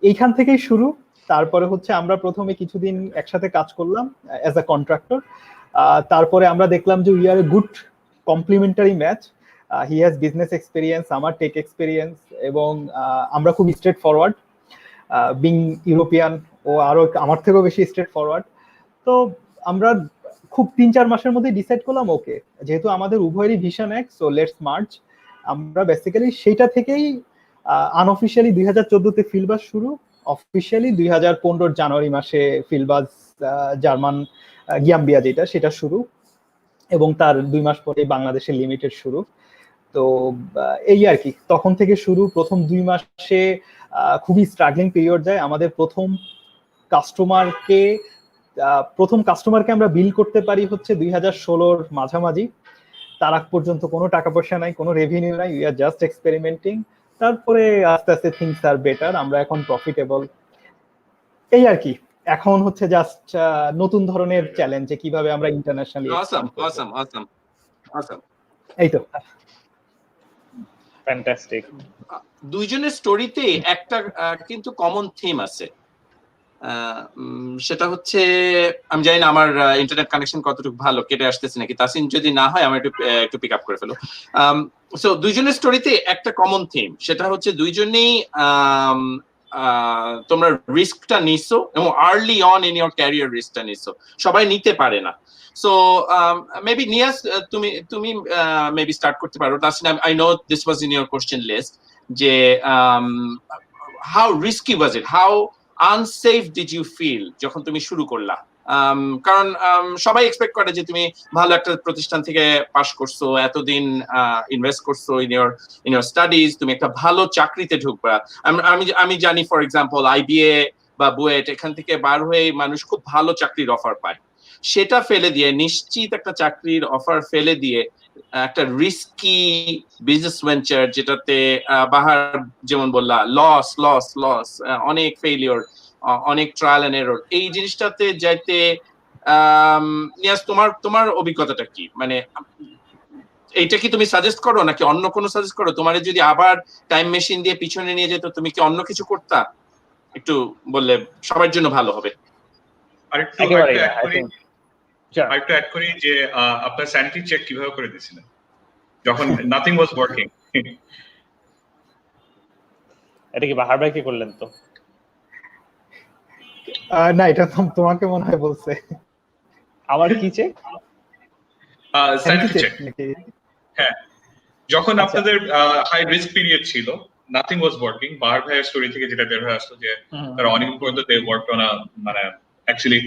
C: এইখান থেকেই শুরু। তারপরে হচ্ছে আমরা প্রথমে কিছুদিন একসাথে কাজ করলাম অ্যাজ আ কন্ট্রাক্টর। তারপরে আমরা দেখলাম যে we are a good complementary match. He has business experience, আমার টেক এক্সপিরিয়েন্স, এবং আমরা খুব স্ট্রেট ফরওয়ার্ড। বিং ইউরোপিয়ান, ও আরো আমার থেকেও বেশি স্ট্রেট ফরওয়ার্ড। তো আমরা খুব 3-4 মাসের মধ্যে ডিসাইড করলাম ওকে, যেহেতু আমাদের উভয়েরই ভিশন এক, সো লেটস মার্জ। আমরা বেসিক্যালি সেইটা থেকেই আনঅফিসিয়ালি 2014-তে ফিল্ডবাস শুরু, অফিসিয়ালি 2015 জানুয়ারি মাসে ফিল্ডবাস জার্মান গিয়াম্বিয়া যেটা, সেটা শুরু, এবং তার 2 মাস পরে বাংলাদেশের লিমিটেড শুরু। তো এই আর কি, তখন থেকে শুরু। প্রথম 2 মাসে খুবই স্ট্রাগলিং পিরিয়ড যায় আমাদের। প্রথম কাস্টমারকে আমরা বিল করতে পারি হচ্ছে 2016-র মাঝামাঝি। তার আগ পর্যন্ত কোনো টাকা পয়সা নাই, কোনো রেভিনিউ নাই, উই আর জাস্ট এক্সপেরিমেন্টিং। তারপরে আস্তে আস্তে থিংস আর বেটার, আমরা এখন প্রফিটেবল, এই আর কি। এখন হচ্ছে জাস্ট নতুন ধরনের চ্যালেঞ্জ যে কিভাবে আমরা ইন্টারন্যাশনালি
A: awesome
C: এই তো
D: ফ্যান্টাস্টিক।
A: দুইজনের স্টোরিতে একটা কিন্তু কমন থিম আছে, সেটা হচ্ছে আমি জানি না আমার ইন্টারনেট কানেকশন কতটুকু ভালো, কেটে আসতেছে নাকি, তাসিন যদি না হয় আমার একটু পিক আপ করে ফেলো। সো দুইজনের স্টোরিতে একটা কমন থিম, সেটা হচ্ছে দুইজনেই তোমরা রিস্কটা নিছো এবং early on in your career রিস্কটা নিছো, সবাই নিতে পারে না। সো মেবি নিয়াস তুমি মেবি স্টার্ট করতে পারো। Tasin, I know this was in your question list, যে how risky was it, how unsafe did you feel যখন তুমি শুরু করলা? কারণ সবাই এক্সপেক্ট করে যে তুমি ভালো একটা প্রতিষ্ঠান থেকে পাশ করছো, এতদিন ইনভেস্ট করছো ইন ইয়োর স্টাডিজ, তুমি একটা ভালো চাকরিতে ঢুকবা। আমি জানি ফর এক্সাম্পল আইবিএ বা বুয়েট, এখান থেকে বার হয়ে মানুষ খুব ভালো চাকরির অফার পায়, সেটা ফেলে দিয়ে, নিশ্চিত একটা চাকরির অফার ফেলে দিয়ে একটা রিস্কি বিজনেস ভেঞ্চার, যেটাতে বাহার যেমন বললা লস লস লস, অনেক ফেইলিওর, অনেক ট্রায়াল এন্ড এরর, এই জিনিসটাতে যাইতে নিয়াজ তোমার অভিজ্ঞতাটা কি? মানে এইটা কি তুমি সাজেস্ট করো নাকি অন্য কোনো সাজেস্ট করো? তোমার যদি আবার টাইম মেশিন দিয়ে পিছনে নিয়ে যেত, তুমি কি অন্য কিছু করতা? একটু বললে সবার জন্য ভালো হবে।
B: আরেকটু অ্যাড করি যে আপনার স্যানিটি চেক কিভাবে করে দিয়েছিলেন যখন নাথিং ওয়াজ ওয়ার্কিং?
D: এটা কি বাহার ভাই কি করলেন? তো
C: না, এটা তোমাকে মনে হয় বলছে।
D: আমার কি চেক?
B: Sanity check. হ্যাঁ, যখন আপনাদের হাই রিস্ক পিরিয়ড ছিল, নাথিং ওয়াজ ওয়ার্কিং, বাহার ভাইয়ের স্টোরি থেকে যেটা বের হয়ে আসলো যে তারা অনেক পর্যন্ত দে ওয়ার্কড অন মানে অ্যাকচুয়ালি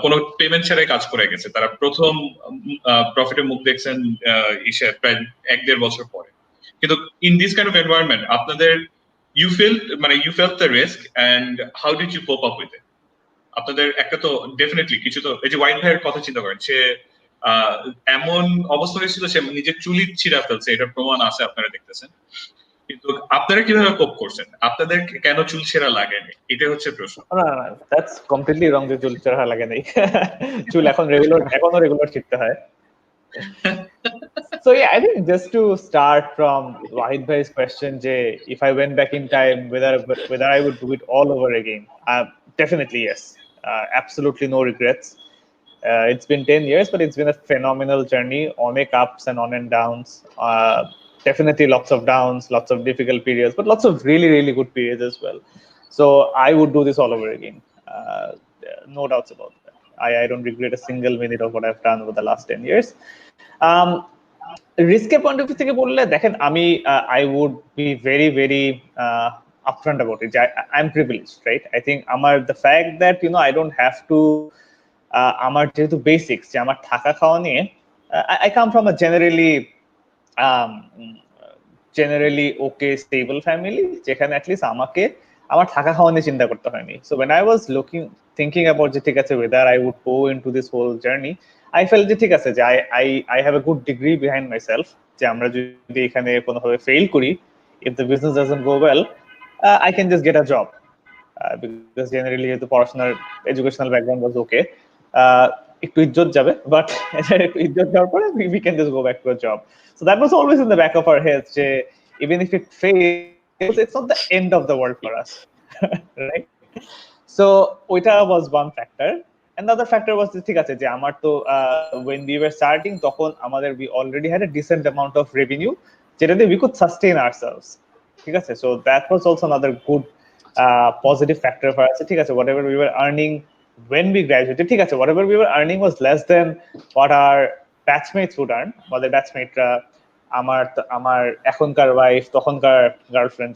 B: কোনো পেমেন্ট ছাড়াই কাজ করে গেছে, তারা প্রথম প্রফিটের মুখ দেখছেন প্রায় 1-1.5 বছর পরে। কিন্তু in this kind of environment আপনাদের you felt the risk and how did you cope up with it? আপনাদের একটা তো ডেফিনেটলি কিছু তো, এই যে ওয়াইট ভাইয়ের কথা চিন্তা করেন, সে এমন অবস্থা হয়েছিল সে নিজের চুলি ছিঁড়া ফেলছে, এটা প্রমাণ আছে, আপনারা দেখতেছেন। কিন্তু আপনারা কিভাবে কোপ করছেন? আপনাদের কেন চুল ছেঁড়া লাগেনি? এটা হচ্ছে প্রশ্ন।
D: না, দ্যাটস কমপ্লিটলি রং যে চুল ছেঁড়া লাগে নাই। চুল এখনো রেগুলার ছিঁড়তে হয়। So yeah, I think just to start from Wahid bhai's question, যে if I went back in time, whether I would do it all over again, definitely yes. Absolutely no regrets. It's been 10 years, but it's been a phenomenal journey, অনেক ups and on and downs. Definitely lots of downs, lots of difficult periods, but lots of really, really good periods as well. So I would do this all over again. No doubts about that. I don't regret a single minute of what I've done over the last 10 years. রিস্কের point of view থেকে বললে দেখেন, আমি I would be very, very upfront about it. I'm privileged, right? I think the fact that I don't have to আমার যেহেতু basics, যে আমার থাকা খাওয়া নিয়ে, I come from a generally okay stable family, যেখানে অ্যাটলিস্ট আমাকে আমার থাকা খাওয়া নিয়ে চিন্তা করতে হয়নি। So when I was thinking about যে ঠিক আছে whether I would go into this whole journey, I felt যে ঠিক আছে যে I have a good degree behind myself, যে আমরা যদি এখানে কোনোভাবে ফেল করি, if the business doesn't go well, I can just get a job, because generally যেহেতু পড়াশোনার educational background was okay, একটু ইজ্জত যাবে, বাট একটু ইজ্জত যাওয়ার পরে we can just go back to a job. So that was always in the back of our heads, যে even if it fails, it's not the end of the world for us. Right? So ওইটা was one factor. Another factor was ঠিক আছে যে আমার তো when we were starting, তখন আমাদের we already had a decent amount of revenue, যেটাতে we could sustain ourselves. ঠিক আছে, so that was also another good positive factor for us. ঠিক আছে, whatever we were earning when we graduated, ঠিক আছে, whatever we were earning was less than what our batchmates would earn. আমাদের ব্যাচমেটরা, আমার এখনকার wife, তখনকার গার্লফ্রেন্ড,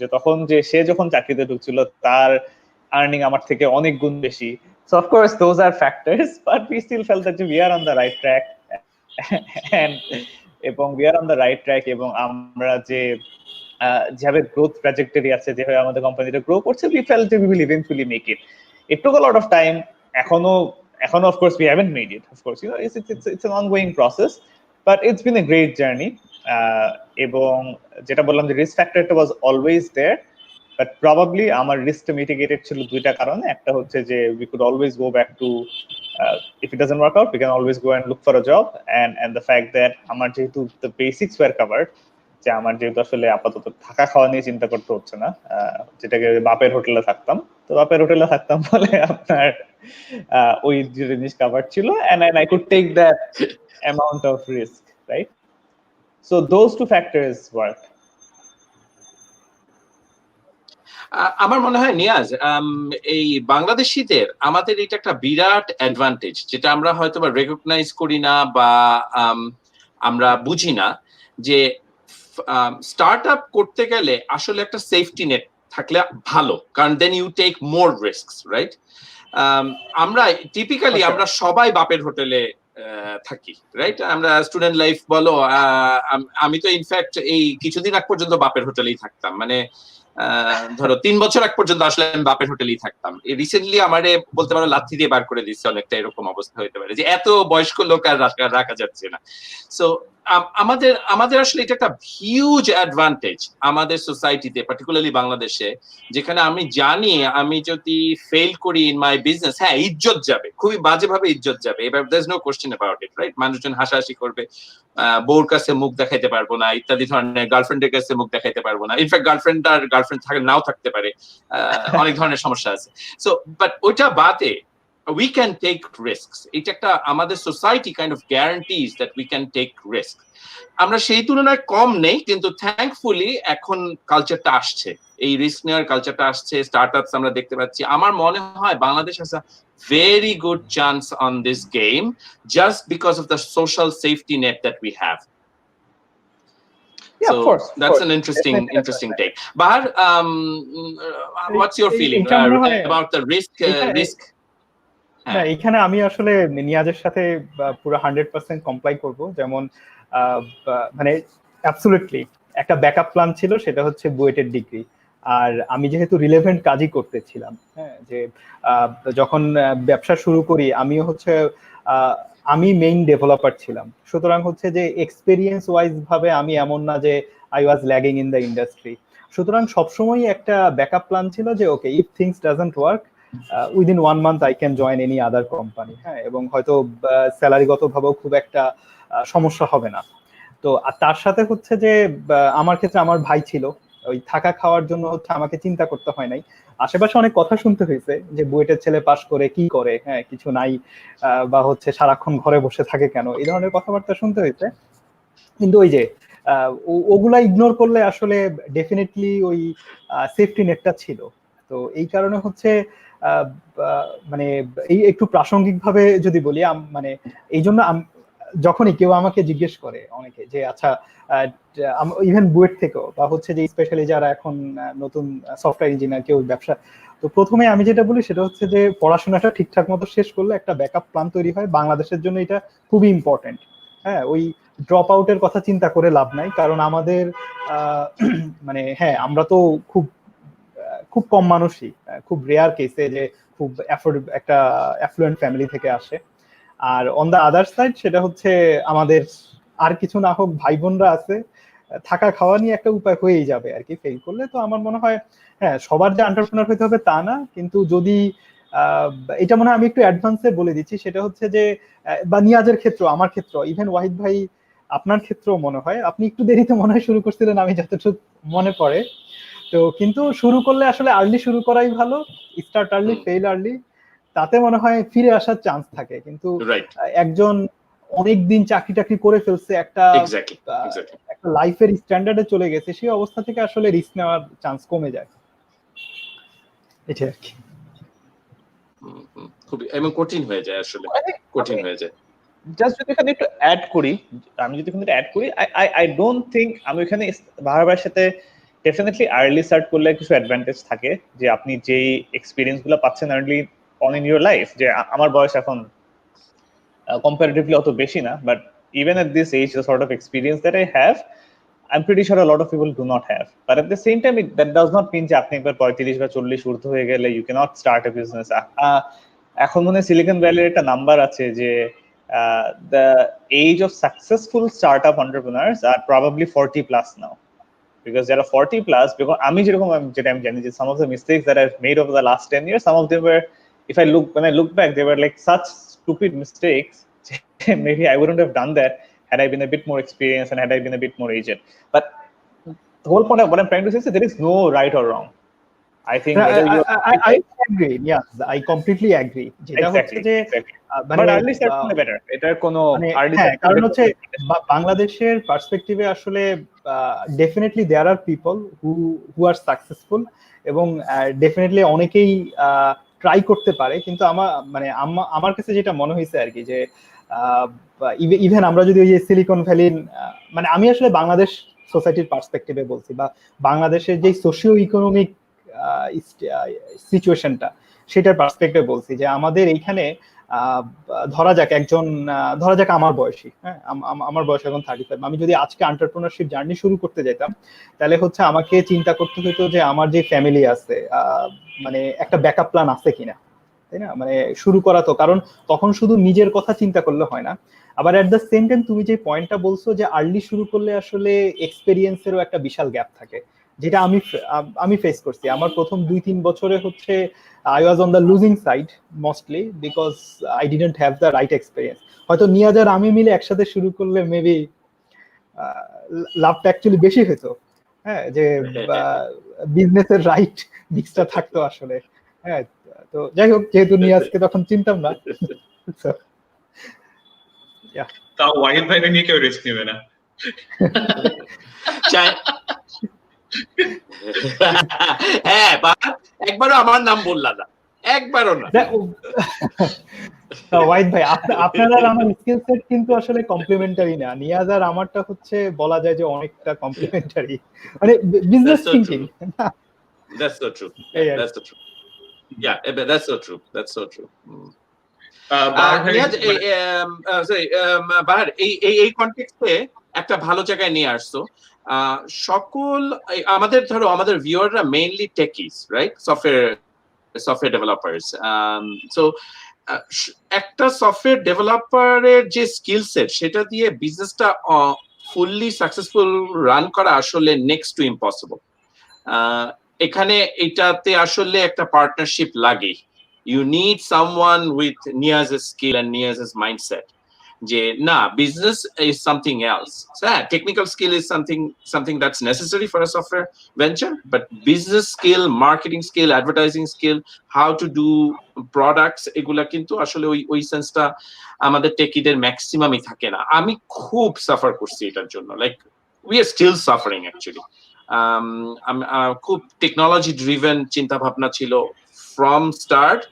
D: সে যখন চাকরিতে ঢুকছিল তার আর্নিং আমার থেকে অনেক গুণ বেশি। So of course those are factors, but we still felt that we are on the right track, and এবং we are on the right track, এবং আমরা যেভাবে গ্রোথ ট্র্যাজেক্টরি আছে, যেভাবে আমাদের কোম্পানিটা গ্রো করছে, we felt that we will eventually make it. It took a lot of time. এখনো of course we haven't made it, of course, it's an ongoing process, but it's been a great journey. এবং যেটা বললাম, যে risk ফ্যাক্টরটা was always there, but probably আমার রিস্কটা mitigated ছিল দুইটা কারণে। একটা হচ্ছে যে we could always go back to if it doesn't work out we can always go and look for a job, and the fact that আমার যেহেতু the basics were covered, যে আমার যেহেতু আসলে আপাতত থাকা খাওয়া নিয়ে চিন্তা করতে হচ্ছে না, যেটাকে বাপের হোটেলে থাকতাম, তো বাপের হোটেলে থাকতাম বলে আপনার ওই জিনিস কভার ছিল, and I could take that amount of risk, right? So those two factors worked.
A: আমার মনে হয় নিয়াজ, এই বাংলাদেশিদের আমাদের এটা একটা বিরাট অ্যাডভান্টেজ, যেটা আমরা হয়তো বা রেকগনাইজ করি না বা আমরা বুঝি না, যে স্টার্ট আপ করতে গেলে আসলে একটা সেফটি নেট থাকলে ভালো, কারণ then you take more risks, right? আমরা টিপিক্যালি আমরা সবাই বাপের হোটেলে থাকি, রাইট? আমরা স্টুডেন্ট লাইফ বলো, আমি তো ইনফ্যাক্ট এই কিছুদিন আগ পর্যন্ত বাপের হোটেলেই থাকতাম, মানে ধরো 3 বছর আগ পর্যন্ত আসলে আমি বাপের হোটেলেই থাকতাম। রিসেন্টলি আমারে বলতে পারো লাথি দিয়ে বার করে দিচ্ছে, অনেকটা এরকম অবস্থা হতে পারে, যে এত বয়স্ক লোক আর রাখা যাচ্ছে না। সো আমাদের আসলে এটা একটা হিউজ অ্যাডভান্টেজ আমাদের সোসাইটিতে, পার্টিকুলারলি বাংলাদেশে, যেখানে আমি জানি আমি যদি ফেল করি ইন মাই বিজনেস, হ্যাঁ ইজ্জত যাবে, খুবই বাজেভাবে ইজ্জত যাবে, এবার there is no question about it, right? মানুষজন হাসাহাসি করবে, বউর কাছে মুখ দেখাইতে পারবো না ইত্যাদি ধরনের, গার্লফ্রেন্ডের কাছে মুখ দেখাইতে পারবো না, ইনফ্যাক্ট গার্লফ্রেন্ড থাকে নাও থাকতে পারে, অনেক ধরনের সমস্যা আছে। সো বাট ওইটা বাদে we can take risks. এটা একটা আমাদের society kind of guarantees that we can take risk. আমরা সেই তুলনায় কম নেই, কিন্তু থ্যাঙ্কফুলি এখন কালচারটা আসছে, এই রিস্ক নেওয়ার কালচারটা আসছে, স্টার্টআপস আমরা দেখতে পাচ্ছি। আমার মনে হয় Bangladesh has a very good chance on this game just because of the social safety net that we have.
D: Yeah,
A: so
D: of course,
A: that's an interesting take. Bahar, what's your feeling about the risk?
C: হ্যাঁ, এখানে আমি আসলে নিয়াজের সাথে পুরো 100% comply করব। যেমন মানে absolutely একটা ব্যাকআপ প্ল্যান ছিল, সেটা হচ্ছে বুয়েটের ডিগ্রি। আর আমি যেহেতু রিলেভেন্ট কাজই করতেছিলাম, হ্যাঁ, যে যখন ব্যবসা শুরু করি আমিও হচ্ছে আমি মেইন ডেভেলপার ছিলাম, সুতরাং হচ্ছে যে এক্সপেরিয়েন্স ওয়াইজ ভাবে আমি এমন না যে I was lagging in the industry. সুতরাং সবসময় একটা ব্যাকআপ প্ল্যান ছিল যে okay, if things doesn't work within 1 month I can join any other company, হ্যাঁ, এবং হয়তো স্যালারিগত ভাবেও খুব একটা সমস্যা হবে না। তো তার সাথে হচ্ছে যে আমার ক্ষেত্রে আমার ভাই ছিল, ওই থাকা খাওয়ার জন্য হচ্ছে আমাকে চিন্তা করতে হয় নাই। আশেপাশে অনেক কথা শুনতে হয়েছে যে বুয়েটের ছেলে পাশ করে কি করে, হ্যাঁ কিছু নাই, বা হচ্ছে সারাক্ষণ ঘরে বসে থাকে কেন, এই ধরনের কথাবার্তা শুনতে হয়েছে। কিন্তু ওই যে ওগুলা ইগনোর করলে আসলে ডেফিনেটলি ওই সেফটি নেটটা ছিল। তো এই কারণে হচ্ছে মানে এই একটু প্রাসঙ্গিক ভাবে যদি বলি, মানে এই জন্য যখনই কেউ আমাকে জিজ্ঞেস করে অনেকে যে আচ্ছা ইভেন বুয়েট থেকেও বা হচ্ছে যে স্পেশালি যারা এখন নতুন সফটওয়্যার ইঞ্জিনিয়ার, কেউ ব্যবসা, তো প্রথমে আমি যেটা বলি সেটা হচ্ছে যে পড়াশোনাটা ঠিকঠাক মতো শেষ করলে একটা ব্যাকআপ প্ল্যান তৈরি হয়। বাংলাদেশের জন্য এটা খুবই ইম্পর্টেন্ট। হ্যাঁ, ওই ড্রপ আউটের কথা চিন্তা করে লাভ নাই, কারণ আমাদের মানে হ্যাঁ আমরা তো খুব কম মানুষই, খুব রেয়ার কেসে যে খুব একটা অ্যাফ্লুয়েন্ট ফ্যামিলি থেকে আসে। আর অন দ্য আদার সাইড সেটা হচ্ছে আমাদের আর কিছু না হোক ভাই বোনরা আছে, থাকা খাওয়া নিয়ে একটা উপায় হয়েই যাবে আর কি ফেল করলে। তো আমার মনে হয় হ্যাঁ সবার যে এন্টারপ্রেনার হতে হবে তা না, কিন্তু যদি এটা মনে হয় আমি একটু অ্যাডভান্সে বলে দিচ্ছি, সেটা হচ্ছে যে বা নিয়াজের ক্ষেত্র, আমার ক্ষেত্র, ইভেন ওয়াহিদ ভাই আপনার ক্ষেত্রেও মনে হয় আপনি একটু দেরিতে মনে হয় শুরু করছিলেন, আমি যতটুকু মনে পড়ে। তো কিন্তু শুরু করলে আসলে আর্লি শুরু করাই ভালো, স্টার্ট আর্লি ফেল আর্লি, তাতে মনে হয় ফিরে আসার চান্স থাকে। কিন্তু একজন অনেকদিন চাকরি টাকরি করে ফেলছে, একটা লাইফের স্ট্যান্ডার্ডে চলে গেছে, সেই অবস্থা থেকে আসলে রিস্ক নেওয়ার চান্স কমে যায়, এটা আর কি।
A: খুবই এবং কঠিন হয়ে যায়, আসলে কঠিন হয়ে যায়।
D: জাস্ট যদি এখানে একটু অ্যাড করি, আই ডোন্ট থিংক আমি এখানে বারবার সাথে ডেফিনেটলি আর্লি স্টার্ট করলে কিছু অ্যাডভান্টেজ থাকে, যে আপনি যেই এক্সপিরিয়েন্স গুলো পাচ্ছেন early on in your life, যে আমার বয়স এখন comparatively অত বেশি না, but even at this age the sort of experience that I have, I'm pretty sure a lot of people do not have. But at the same time that does not mean যে আপনি একবার 35 বা 40 ঊর্ধ্ব হয়ে গেলে you cannot start a business. এখন মনে silicon ভ্যালির একটা নাম্বার আছে যে the age of successful startup entrepreneurs are probably 40 plus now. because there are 40 plus, because আমি জানি যে some of the mistakes that I've made over the last 10 years, some of them were, when I look back, they were like such stupid mistakes. Maybe I wouldn't have done that had I been a bit more experienced and had I been a bit more aged. But the whole point of what I'm trying to say is that there is no right or wrong. I think whether
C: I agree. Yes, I completely agree. যেটা হচ্ছে যে
D: but early start করলে better. এটার কোনো early start
C: কারণ হচ্ছে বাংলাদেশের পার্সপেক্টিভে আসলে definitely there are people who are successful এবং ডেফিনেটলি অনেকেই ট্রাই করতে পারে, কিন্তু আমার কাছে যেটা মনে হয়েছে আর কি যে ইভেন আমরা যদি ওই যে সিলিকন ভ্যালি, মানে আমি আসলে বাংলাদেশ সোসাইটির পার্সপেক্টিভে বলছি, বা বাংলাদেশের যে সোশিও ইকোনমিক সিচুয়েশনটা সেটার পার্সপেক্টিভে বলছি, যে আমাদের এইখানে ধরা যাক আমার বয়সী, হ্যাঁ আমার বয়স এখন 35, আমি যদি আজকে এন্টারপ্রেনারশিপ জার্নি শুরু করতে যেতাম, তাহলে হচ্ছে আমাকে চিন্তা করতে হতো যে আমার যে ফ্যামিলি আছে মানে একটা ব্যাকআপ প্ল্যান আছে কিনা, তাই না? মানে শুরু করা তো, কারণ তখন শুধু নিজের কথা চিন্তা করলে হয় না। আবার এট দ্য সেম টাইম তুমি যে পয়েন্টটা বলছো যে আর্লি শুরু করলে আসলে এক্সপেরিয়েন্সেরও একটা বিশাল গ্যাপ থাকে, যেটা আমি ফেস করছি। আমার প্রথম 2-3 বছরে হচ্ছে I was on the losing side mostly because I didn't have the right experience. হয়তো নিয়াজ আর আমি মিলে একসাথে শুরু করলে মেবি লাভটা অ্যাকচুয়ালি বেশি হতো, হ্যাঁ, যে বিজনেসের রাইট মিক্সটা থাকতো আসলে। হ্যাঁ, তো যাই হোক, যেহেতু নিয়াজকে তখন চিনতাম না,
B: তাও ওয়াহিদ ভাইকে নিয়ে কেউ রিস্ক নেবে না।
A: হ্যাঁ, একবারও আমার নাম বললা না, একবারও না।
C: ওয়াহিদ ভাই, আপনার আর আমার স্কিল সেট কিন্তু আসলে কমপ্লিমেন্টারি না। নিয়াজ আর আমারটা হচ্ছে বলা যায় যে অনেকটা কমপ্লিমেন্টারি, মানে business thinking.
A: That's so true. That's so true. Yeah, that's so true. That's so true. Bahar এই কনটেক্সটে একটা ভালো জায়গায় নিয়ে আসছো। সকল আমাদের ভিউয়াররা mainly techies, right? Software developers. So একটা সফটওয়্যার ডেভেলপারের যে স্কিল সেট, সেটা দিয়ে বিজনেসটা ফুললি সাকসেসফুল রান করা আসলে নেক্সট টু ইম্পসিবল। এখানে এটাতে আসলে একটা পার্টনারশিপ লাগে। You need someone with Niaz's skill and Niaz's mindset. যে না, business is something else. So technical skill is something that's necessary for a software venture, but business skill, marketing skill, advertising skill, how to do products, এগুলা কিন্তু আসলে ওই সেন্সটা আমাদের টেকিদের ম্যাক্সিমামই থাকে না। আমি খুব সাফার করছি এটার জন্য, like we are still suffering actually. খুব টেকনোলজি ড্রিভেন চিন্তা ভাবনা ছিল from start.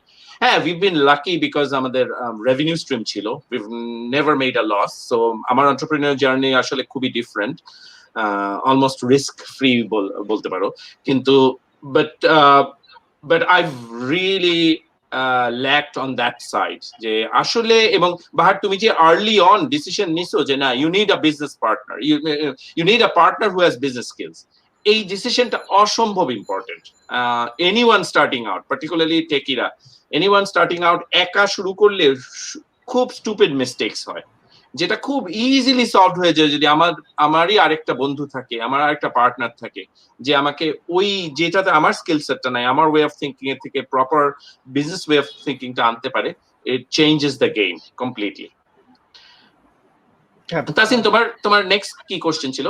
A: হ্যাঁ, we've been lucky because আমাদের revenue stream ছিল, we've never made a loss. So আমার entrepreneur journey আসলে খুবই ডিফারেন্ট, almost risk free বলতে পারো। কিন্তু but I've really lacked on that side, যে আসলে, এবং বাহার তুমি যে early on decision নিছো যে না, you need a business partner, you need a partner who has business skills, এই ডিসিশনটা অসম্ভব important. Anyone starting out, particularly টেকিরা, এনিওয়ান স্টার্টিং আউট একা শুরু করলে খুব স্টুপিড মিস্টেকস হয়, যেটা খুব ইজিলি সলভ হয়ে যায় যদি আমারই আরেকটা বন্ধু থাকে, আমার আরেকটা পার্টনার থাকে, যে আমাকে ওই যেটাতে আমার স্কিল সেটটা নাই, আমার ওয়ে অফ থিঙ্কিং এর থেকে প্রপার বিজনেস ওয়ে অফ থিঙ্কিংটা আনতে পারে। ইট changes the game completely. Tasin, তোমার নেক্সট কি কোশ্চেন ছিল?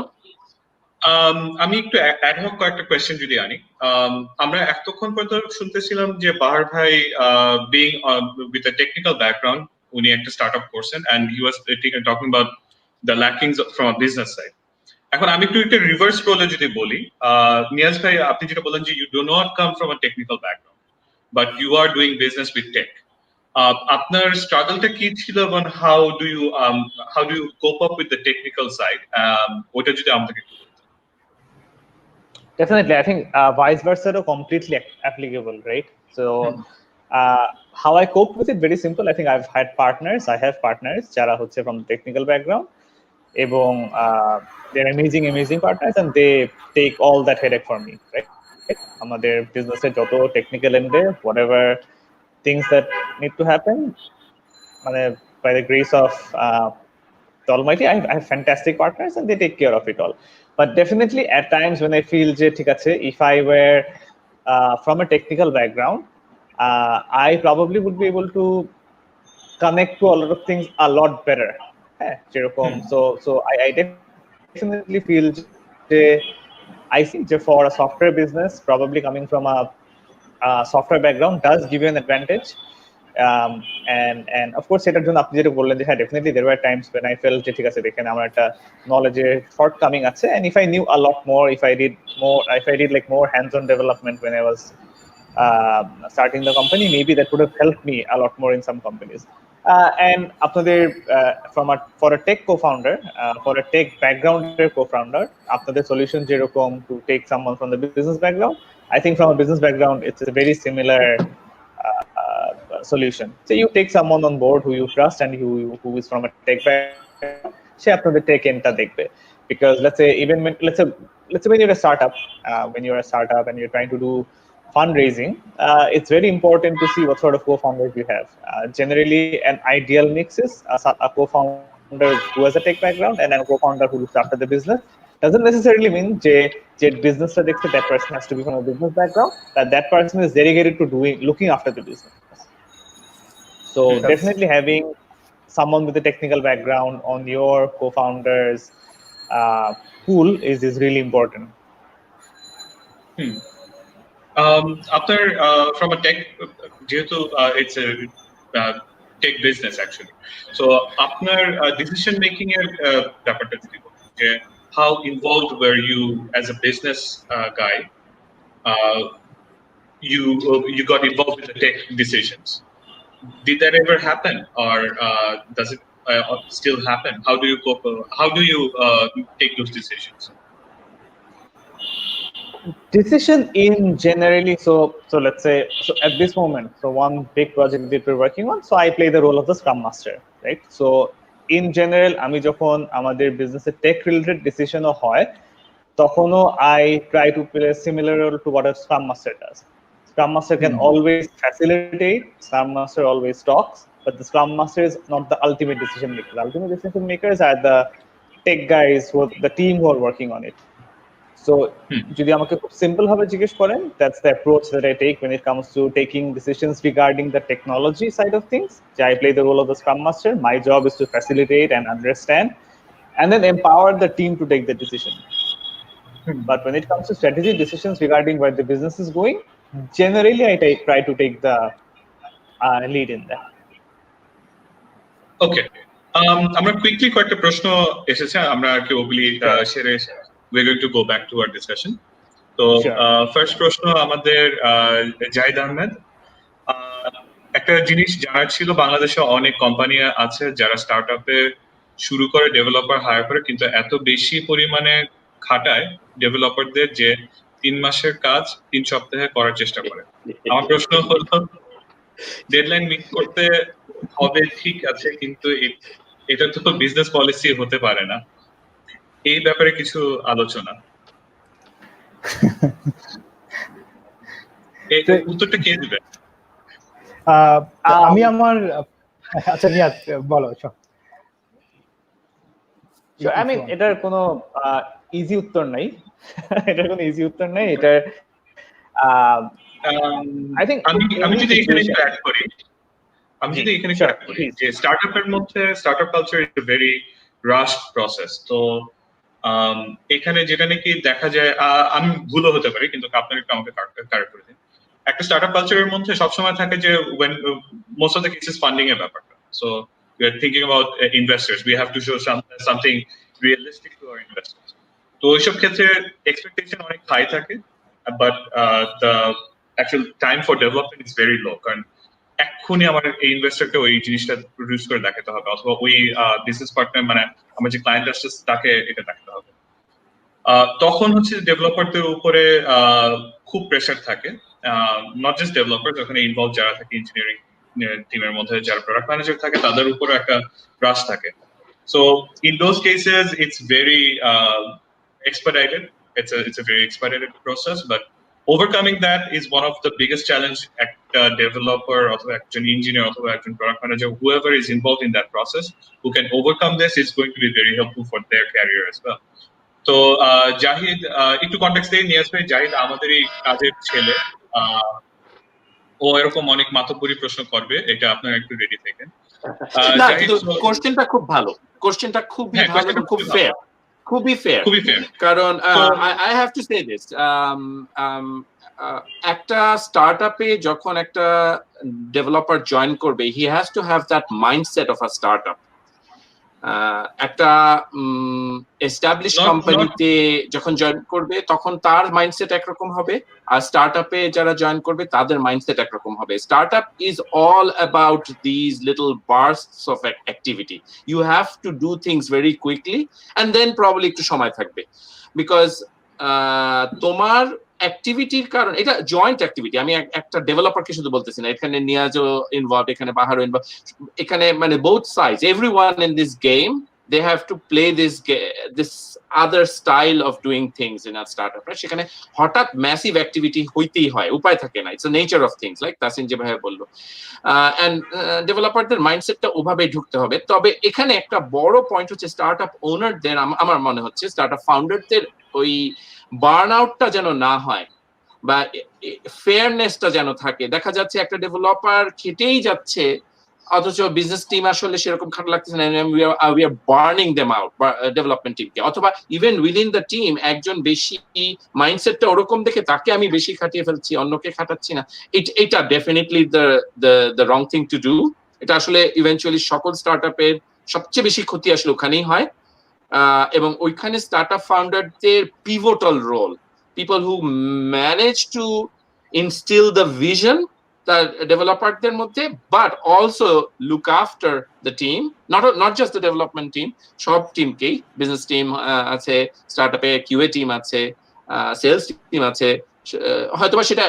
B: আমি একটু অ্যাডহক কয়েকটা কোয়েশ্চেন যদি আনি। আমরা এতক্ষণ পর্যন্ত শুনতেছিলাম যে বাহার ভাই being with a technical background, উনি একটা স্টার্টআপ করছেন and he was talking about the lackings from a business side. এখন আমি একটু একটা রিভার্স রোলে যদি বলি, নিয়াজ ভাই আপনি যেটা বলেন যে you do not come from a technical background but you are doing business with tech. আপনার স্ট্রাগলটা কি ছিল এবং how do you cope up with the technical side, ওটা যদি আমাকে
D: Definitely, I think vice versa are completely applicable, right? So how I cope with it, very simple. I think I have partners jara hocche from technical background, ebong they're amazing partners, and they take all that headache for me, right? Amader business e joto technical ende whatever things that need to happen, by the grace of the Almighty. I have fantastic partners and they take care of it all. But definitely at times when I feel যে ঠিক আছে, if I were from a technical background, I probably would be able to connect to a lot of things a lot better. যেরকম so I definitely feel যে I think যে for a software business, probably coming from a software background does give you an advantage. And of course এটার জন্য আপনি যেটা বললেন যে হ্যাঁ definitely there were times when I felt যে ঠিক আছে দেখেন আমার একটা knowledge shortcoming আছে, and if I knew a lot more, if I did like more hands-on development when I was starting the company, maybe that would have helped me a lot more in some companies. And আপনাদের for a tech co-founder, for a tech background co-founder, আপনাদের solution যেরকম to take someone from the business background, I think from a business background it's a very similar solution. So you take someone on board who you trust and who is from a tech background, সে আপনাদের tech endটা দেখবে. Because let's say when you're a startup, and you're trying to do fundraising, it's very important to see what sort of co-founders you have. Generally, an ideal mix is a co-founder who has a tech background and a co-founder who looks after the business. Doesn't necessarily mean যে business that person has to be from a business background, that person is dedicated to looking after the business. So definitely having someone with a technical background on your co-founders pool is really important.
B: After from a tech, it's a tech business actually. So আপনার decision making এর ব্যাপারটা যদি বলি, যে how involved were you as a business guy? You got involved with the tech decisions. Did that ever happen, or does it still happen? How do you cope? How do you take those decisions?
D: Decision in generally, so let's say, so at this moment, so one big project that we're working on, so I play the role of the Scrum Master, right? So in general, আমি যখন আমাদের business tech related decision হয়, তখনও I try to play a similar role to what a Scrum Master does. Scrum Master can always facilitate, Scrum Master always talks, but the Scrum Master is not the ultimate decision maker. The ultimate decision makers are the tech guys, the team who are working on it. So যদি আমাকে খুব simple ভাবে জিজ্ঞেস করেন, that's the approach that I take when it comes to taking decisions regarding the technology side of things. I play the role of the Scrum Master. My job is to facilitate and understand and then empower the team to take the decision. But when it comes to strategic decisions regarding where the business is going, generally I try to take the lead in that.
B: Okay. আমরা quickly কয়েকটা প্রশ্ন এসেছে, আমরা কি ওগুলি শেয়ারে we're going to go back to our discussion. So first প্রশ্ন আমাদের জাহিদ আহমেদ, একটা জিনিস জানার ছিল, বাংলাদেশে অনেক কোম্পানি আছে যারা স্টার্টআপে শুরু করে ডেভেলপার হায়ার করে, কিন্তু এত বেশি পরিমাণে খাটায় ডেভেলপারদের যে 3 মাসের কাজ 3 সপ্তাহে করার চেষ্টা করে। আমার প্রশ্ন হলো, ডেডলাইন মিট করতে হবে ঠিক আছে, কিন্তু এটা তো বিজনেস পলিসি হতে পারে না। এই ব্যাপারে কিছু আলোচনা। উত্তরটা কে দিবে?
C: আমি আমার আচ্ছা নিয়াত বলো।
D: I mean, এটার কোনো ইজি উত্তর নাই। এটার কোনো ইজি উত্তর নাই। এটা I think
B: আমি যদি এখানে অ্যাড করি, যে স্টার্টআপের মধ্যে startup culture is a very রাশড process. তো এখানে যেটা নাকি দেখা যায়, আমি ভুলও হতে পারি, কিন্তু আপনার একটু আমাকে কারেক্ট করে দিন। একটা স্টার্টআপ কালচারের মধ্যে সবসময় থাকে যে when most of the cases funding এর ব্যাপারটা। So we are thinking about investors. We have to show something realistic to our investors. তো ওইসব ক্ষেত্রে এক্সপেকটেশন অনেক হাই থাকে, but the actual time for development is very low, কারণ এক্ষুনি আমার এই ইনভেস্টরকে ওই জিনিসটা প্রডিউস করে দেখাতে হবে, অথবা ওই বিজনেস পার্টনার মানে আমার যে ক্লায়েন্ট আসছে তাকে এটা দেখাতে হবে। তখন হচ্ছে ডেভেলপারদের উপরে খুব প্রেশার থাকে, নট জাস্ট ডেভেলপার, ওখানে ইনভলভ যারা থাকে ইঞ্জিনিয়ারিং টিমের মধ্যে যারা প্রোডাক্ট ম্যানেজার থাকে তাদের উপরে একটা রাশ থাকে। So in those cases it's very expedited, it's a very expedited process, but overcoming that is one of the biggest challenge একটা একটা ডেভেলপার অথবা একজন ইঞ্জিনিয়ার অথবা একজন product manager, whoever is involved in that process, who can overcome this, is going to be very helpful for their career as well. তো জাহিদ, একটু context দিয়ে নিয়ে আসবে। জাহিদ আমাদের এই কাজের ছেলে, ও এরকম অনেক মাতব্বরি প্রশ্ন করবে, এটা আপনারা একটু রেডি থাকেন।
A: না,
B: জাহিদ,
A: কিন্তু কোশ্চেনটা খুব ভালো, কোশ্চেনটা খুবই ভালো, খুব ফেয়ার, খুবই ফেয়ার। কারণ I have to say this, একটা স্টার্টআপে যখন একটা ডেভেলপার জয়েন করবে, he has to have that mindset of a startup. একটা এস্টাবলিশ কোম্পানিতে যখন জয়েন করবে তখন তার মাইন্ডসেট একরকম হবে, আর স্টার্টআপে যারা জয়েন করবে তাদের মাইন্ডসেট একরকম হবে। Startup is all about these little bursts of activity. You have to do things very quickly and then probably একটু সময় থাকবে, বিকজ তোমার অ্যাক্টিভিটির কারণ এটা জয়েন্ট অ্যাক্টিভিটি। আমি একটা ডেভেলপারকে শুধু বলতেছি না, এখানে নিয়াজও ইনভলভ, এখানে বাহারও ইনভলভ, এখানে মানে both sides, everyone in this game, they have to play this other style of doing things in a startup, right? সেখানে হঠাৎ ম্যাসিভ অ্যাক্টিভিটি হইতেই হয়, উপায় থাকে না, it's a nature of things, like Tasin যেভাবে বললো। অ্যান্ড ডেভেলপারদের মাইন্ডসেটটা ওভাবে ঢুকতে হবে। তবে এখানে একটা বড় পয়েন্ট হচ্ছে স্টার্টআপ ওনারদের, আমার মনে হচ্ছে স্টার্টআপ ফাউন্ডারদের ওই বার্ন আউটটা যেন না হয়, বা ফেয়ারনেসটা যেন থাকে। দেখা যাচ্ছে একটা ডেভেলপার খেটেই যাচ্ছে, অথচ বিজনেস টিম আসলে সেরকম খারাপ লাগতেছে না, we are burning them out, development টিমকে। অথবা ইভেন উইদিন দ্য টিম একজন বেশি মাইন্ডসেটটা ওরকম দেখে তাকে আমি বেশি খাটিয়ে ফেলছি, অন্যকে খাটাচ্ছি না, এটা definitely the wrong thing to do. এটা আসলে ইভেনচুয়ালি সকল স্টার্টআপের সবচেয়ে বেশি ক্ষতি আসলে ওখানেই হয়। এবং ওইখানে স্টার্টআপ ফাউন্ডারদের pivotal role, people who manage to instil the vision ডেভেলপারদের মধ্যে, but also look after the team, not just the development team, সব টিমকেই, বিজনেস টিম আছে, স্টার্টআপে কিউএ টিম আছে, সেলস টিম আছে, হয়তোবা সেটা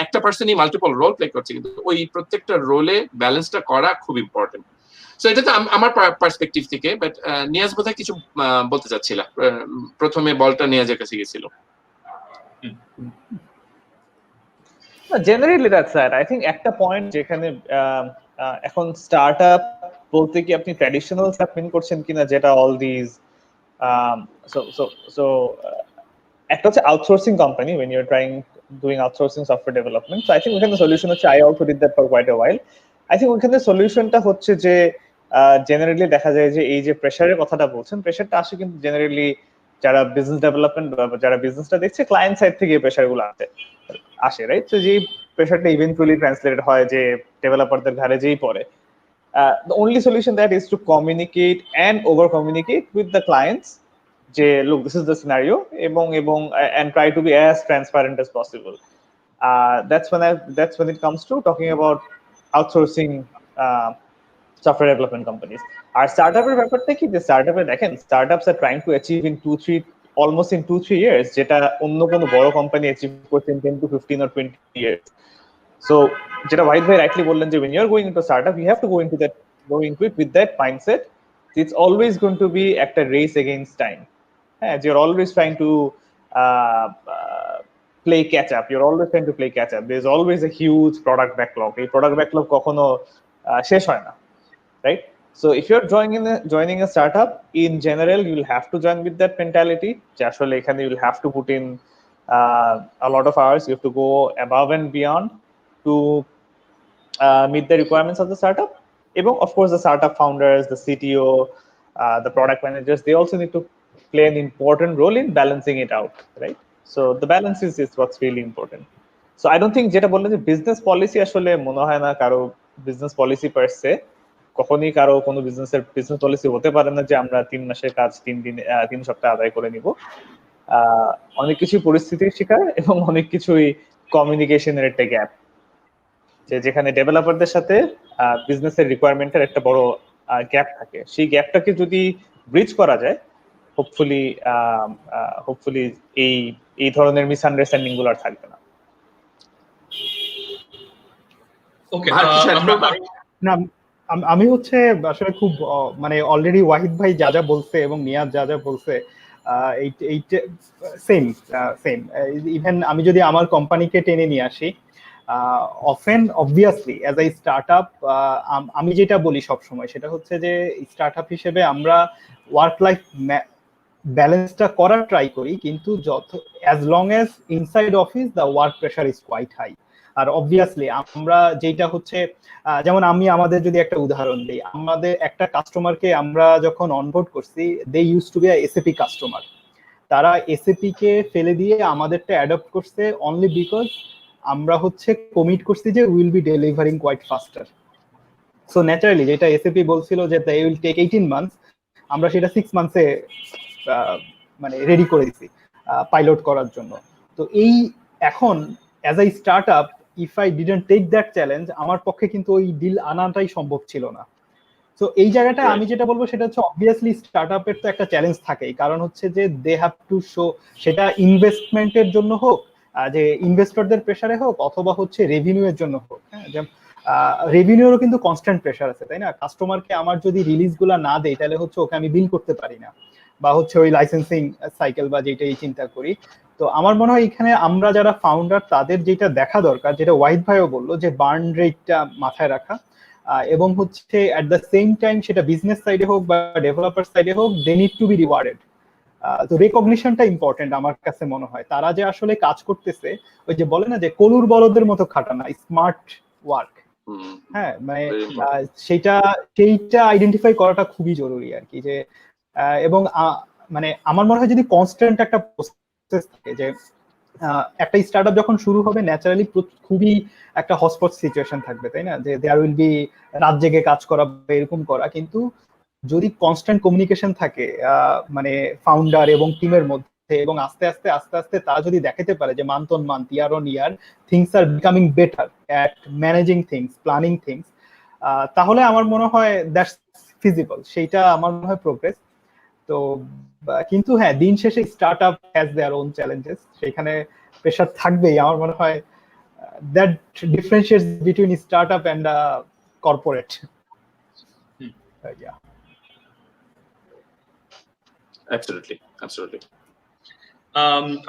A: একটা পার্সনই মাল্টিপল রোল প্লে করছে, কিন্তু ওই প্রত্যেকটা রোলে ব্যালেন্সটা করা খুব ইম্পর্টেন্ট। সো এটা তো আমার পার্সপেক্টিভ থেকে। বাট নিয়াজ বোধহয় কিছু বলতে চাচ্ছিল, প্রথমে বলটা নিয়াজের কাছে গেছিল।
D: Generally that's that. I think একটা পয়েন্ট যেখানে এখন স্টার্টআপ বলতে কি আপনি ট্র্যাডিশনাল স্টাফ মিন করছেন কিনা, যেটা অল দিস সো একটা হচ্ছে outsourcing company, when you're doing outsourcing software development. So I think ওখানে সলিউশন হচ্ছে, I also did that for quite a while. I think ওখানে সলিউশনটা হচ্ছে যে জেনারেলি দেখা যায় যে এই যে প্রেশারের কথাটা বলছেন, প্রেশারটা আসে কিন্তু জেনারেলি যারা বিজনেস ডেভেলপমেন্ট বা যারা বিজনেসটা দেখছে ক্লায়েন্ট সাইড থেকে প্রেশারগুলো আসে, রাইট? তো যে প্রেশারটা ইভেন্টুয়ালি ট্রান্সলেটেড হয় যে ডেভেলপারদের ঘাড়ে যেই পড়ে। The only solution that is to communicate and over communicate with the clients যে look, this is the scenario, এবং and try to be as transparent as possible. That's when it comes to talking about outsourcing software development companies. আর স্টার্টআপের ব্যাপারটা কি, যে স্টার্টআপে দেখেন startups R trying to achieve in 2-3 years, যেটা অন্য কোনো বড় company achieve করছে in 10 to 15 or 20 years. So যেটা ওয়াহিদ ভাই রাইটলি বললেন যে when you're going into startup, you have to go into it with that mindset. It's always going to be একটা race against time. You're always trying to play catch up. You're always trying to play catch up. There's always a huge product backlog. এই product backlog কখনো শেষ হয় না, right? So if you're joining a startup, in general, you'll have to join with that mentality. Actually, you'll have to put in a lot of hours. You have to go above and beyond to meet the requirements of the startup. Even, of course, the startup founders, the CTO, the product managers, they also need to play an important role in balancing it out, right? So the balance is what's really important. So I don't think যেটা বললেন যে business policy আসলে মনে হয় না কারো business policy per se, কখনই কারো কোনো বিজনেসের বিজনেস পলিসি হতে পারে না যে আমরা 3 মাসের কাজ 3 সপ্তাহে আদায় করে নিব। অনেক কিছু পরিস্থিতির শিকার এবং অনেক কিছুই কমিউনিকেশনের একটা গ্যাপ, যেখানে ডেভেলপারদের সাথে বিজনেসের রিকোয়ারমেন্টের একটা বড় গ্যাপ থাকে। সেই গ্যাপটাকে যদি ব্রিজ করা যায়, হোপফুলি এই ধরনের মিসআন্ডারস্ট্যান্ডিং গুলো আর থাকবে না।
B: ওকে,
C: না আমি হচ্ছে আসলে খুব মানে অলরেডি ওয়াহিদ ভাই যা যা বলছে এবং নিয়াজ যা যা বলছে সেম। ইভেন আমি যদি আমার কোম্পানিকে টেনে নিয়ে আসি, often obviously as I start up আমি যেটা বলি সবসময় সেটা হচ্ছে যে স্টার্ট আপ হিসেবে আমরা ওয়ার্ক লাইফ ব্যালেন্সটা করার ট্রাই করি, কিন্তু যত as long as inside office the work pressure is quite high. আর অবভিয়াসলি আমরা যেটা হচ্ছে যেমন আমি আমাদের যদি একটা উদাহরণ দিই, আমাদের একটা কাস্টমারকে আমরা যখন অনবোর্ড করছি, they use to be a SAP customer. তারা এসএপি কে ফেলে দিয়ে আমাদেরটা অ্যাডপ্ট করছে অনলি বিকজ আমরা হচ্ছে কমিট করছি যে will be delivering quite faster. So naturally যেটা এসএপি বলছিল যে দে উইল টেক 18 মান্থস, আমরা সেটা 6 মান্থসে মানে রেডি করে দিছি পাইলট করার জন্য। তো এই এখন as I start up, if I didn't take that challenge, আমার পক্ষে কিন্তু ওই ডিল আনাটাই সম্ভব ছিল না। তো এই জায়গাটা আমি যেটা বলবো সেটা হচ্ছে অবভিয়াসলি স্টার্ট আপের তো একটা চ্যালেঞ্জ থাকেই, কারণ হচ্ছে যে দে হ্যাভ টু শো, সেটা ইনভেস্টমেন্টের জন্য হোক, যে ইনভেস্টরদের প্রেসারে হোক, অথবা হচ্ছে রেভিনিউ এর জন্য হোক। হ্যাঁ, যেমন রেভিনিউরও কিন্তু কনস্ট্যান্ট প্রেসার আছে, তাই না? কাস্টমারকে আমার যদি রিলিজ গুলা না দেয় তাহলে হচ্ছে ওকে আমি বিল করতে পারি না, বা হচ্ছে ওই লাইসেন্সিং সাইকেল বা যেটাই চিন্তা করি। তো আমার মনে হয় এখানে আমরা যারা ফাউন্ডার তাদের যেটা দেখা দরকার, যেটা ওয়াহিদ ভাইও বললো, যে বার্ন রেটটা মাথায় রাখা, এবং হচ্ছে অ্যাট দ্য সেম টাইম সেটা বিজনেস সাইডে হোক বা ডেভেলপার সাইডে হোক, they need to be rewarded. তো রেকগনিশনটা ইম্পর্টেন্ট আমার কাছে মনে হয়। তারা যে আসলে কাজ করতেছে, ওই যে বলে না যে কলুর বলদের মতো খাটানা, স্মার্ট ওয়ার্ক। হ্যাঁ, মানে সেইটা আইডেন্টিফাই করাটা খুবই জরুরি আর কি। যে এবং মানে আমার মনে হয় যদি কনস্ট্যান্ট একটা প্রসেস থাকে, যে একটা স্টার্টআপ যখন শুরু হবে ন্যাচারালি খুবই একটা হটস্পট সিচুয়েশন থাকবে, তাই না? যে দেয়ার উইল বি রাত জেগে কাজ করা বা এরকম করা, কিন্তু যদি কনস্ট্যান্ট কমিউনিকেশন থাকে মানে ফাউন্ডার এবং টিমের মধ্যে, এবং আস্তে আস্তে তারা যদি দেখাতে পারে যে month on month, year on year things are becoming better at managing things, planning things, তাহলে আমার মনে হয় দ্যাটস ফিজিবল, সেইটা আমার মনে হয় প্রোগ্রেস। তো কিন্তু হ্যাঁ, দিন শেষে start up has their own challenges, সেখানে প্রেশার থাকবেই। আমার মনে হয় that differentiates between start up and corporate.
A: Absolutely.